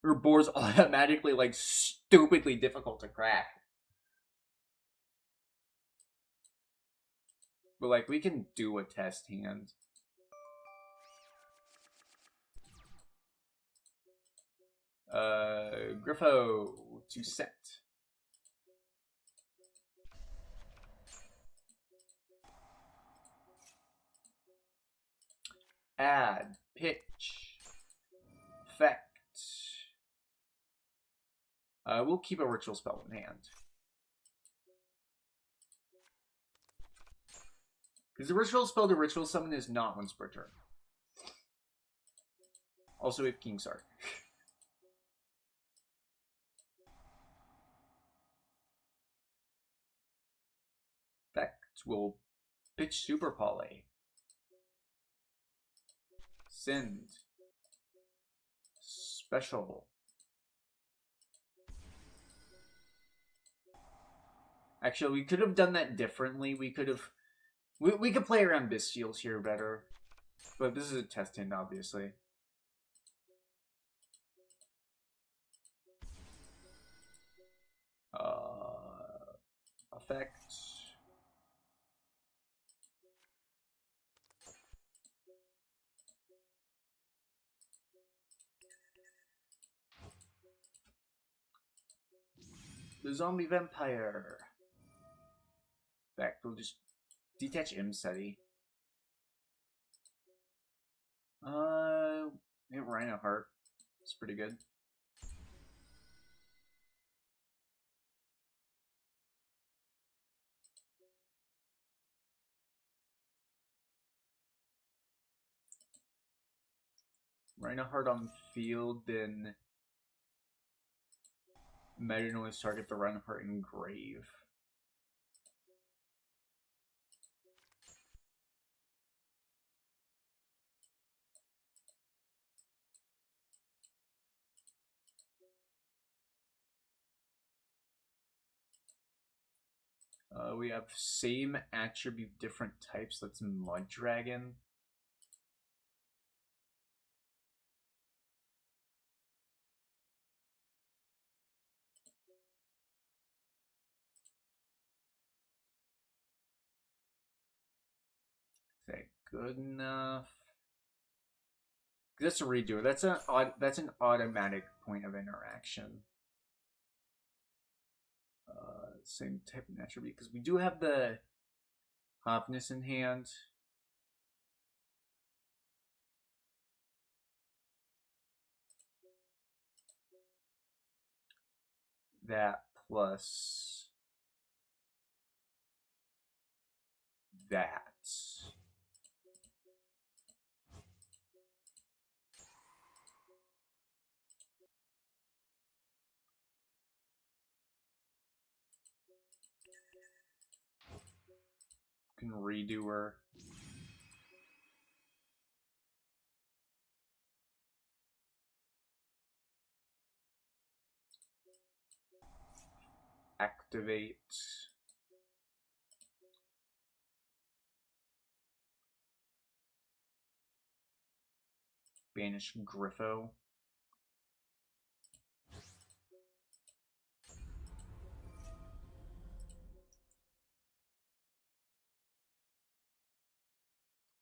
her board's automatically like stupidly difficult to crack. But like we can do a test hand. Griffo to set. Add, pitch, effect. We'll keep a ritual spell in hand. Because the ritual spell to ritual summon is not once per turn. Also, we have King's Arc. we'll pitch Super Poly. Send. Special. Actually, we could have done that differently. We could have... We could play around Bystials here better. But this is a test hint, obviously. Effect. The zombie vampire. Back, we'll just detach Imseti. Rhino Heart. It's pretty good. Rhino Heart on field, then Meta Noise target the Rhino Heart in grave. We have same attribute, different types. That's Mud Dragon. Is that good enough? That's a redo. That's an automatic point of interaction. Same type of attribute because we do have the Hopness in hand. That plus that. Can redo her. Activate. Banish Griffo.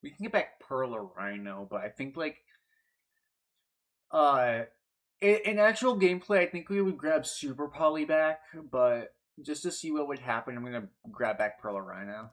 We can get back Pearl or Rhino, but I think like in actual gameplay, I think we would grab Super Poly back, but just to see what would happen, I'm gonna grab back Pearl or Rhino.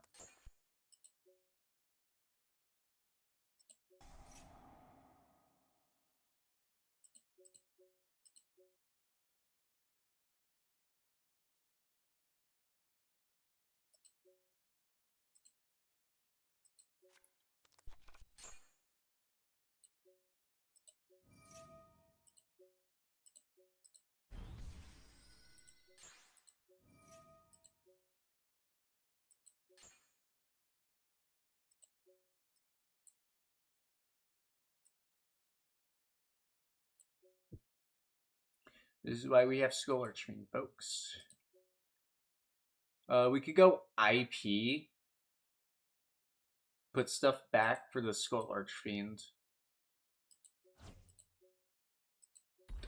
This is why we have Skull Archfiend, folks. We could go IP. Put stuff back for the Skull Archfiend.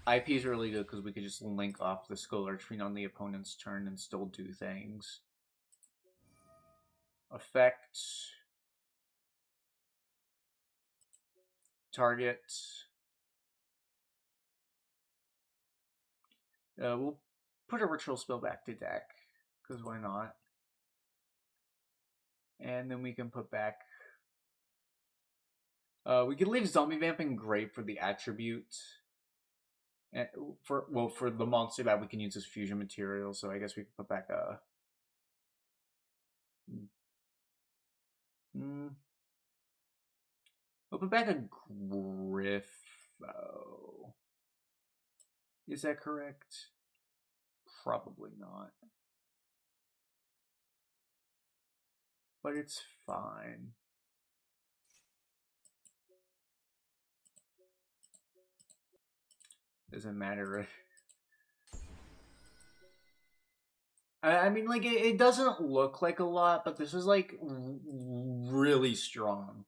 IP is really good because we could just link off the Skull Archfiend on the opponent's turn and still do things. Effect. Target. We'll put a ritual spell back to deck, because why not? And then we can put back... we could leave Zombie Vamp in grave for the attribute. And for the monster that we can use as fusion material, so I guess we can put back a... We'll put back a Griffo. Is that correct? Probably not. but it's fine. Doesn't matter. I mean, like, it doesn't look like a lot, but this is, like, really strong.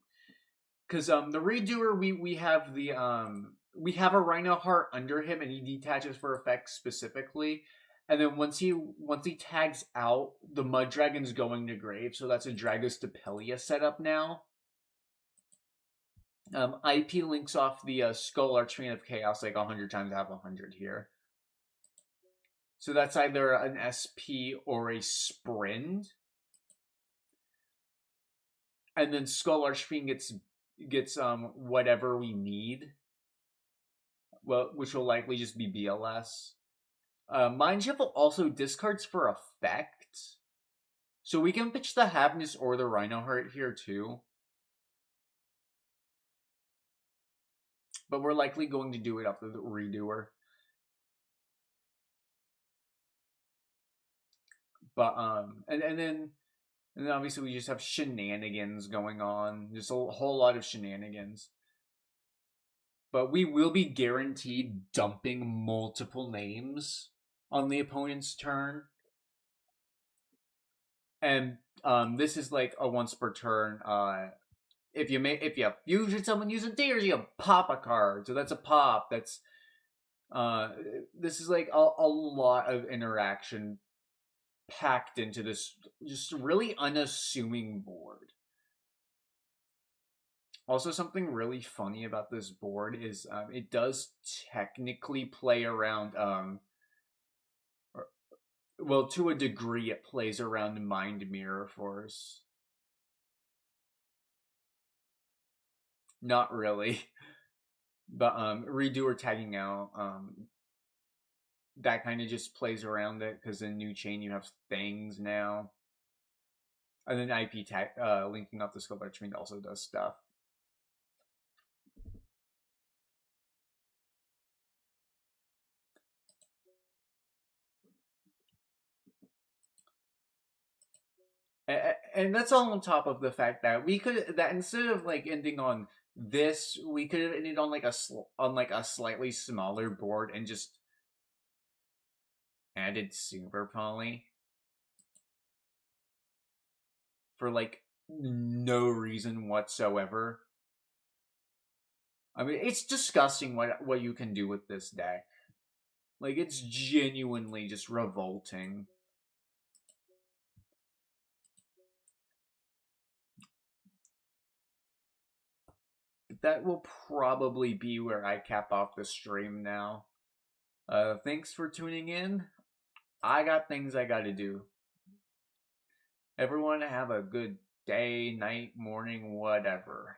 Because, the Redoer, we have we have a Rhino Heart under him, and he detaches for effects specifically. And then once he tags out, the Mud Dragon's going to grave, so that's a Dragostapelia setup now. IP links off the Skull Archfiend of Chaos like 100 times. I have 100 here. So that's either an SP or a Sprint. And then Skull Archfiend gets whatever we need. Well, which will likely just be BLS. Mind Shuffle also discards for effect. So we can pitch the Havnus or the Rhino Heart here too. But we're likely going to do it off the Redoer. But and then obviously we just have shenanigans going on. Just a whole lot of shenanigans. But we will be guaranteed dumping multiple names on the opponent's turn. And this is like a once per turn. If you fusion someone using tears, you pop a card. So that's a pop. That's this is like a lot of interaction packed into this just really unassuming board. Also, something really funny about this board is it does technically play around well, to a degree it plays around Mind Mirror Force. Not really. But Redoer tagging out, that kind of just plays around it, because in New Chain you have things now. And then IP tag linking up the Skull Archfiend also does stuff. And that's all on top of the fact that instead of like ending on this, we could have ended on like a slightly smaller board and just added Super Poly for like no reason whatsoever. I mean, it's disgusting what you can do with this deck. Like, it's genuinely just revolting. That will probably be where I cap off the stream now. Thanks for tuning in. I got things I gotta do. Everyone have a good day, night, morning, whatever.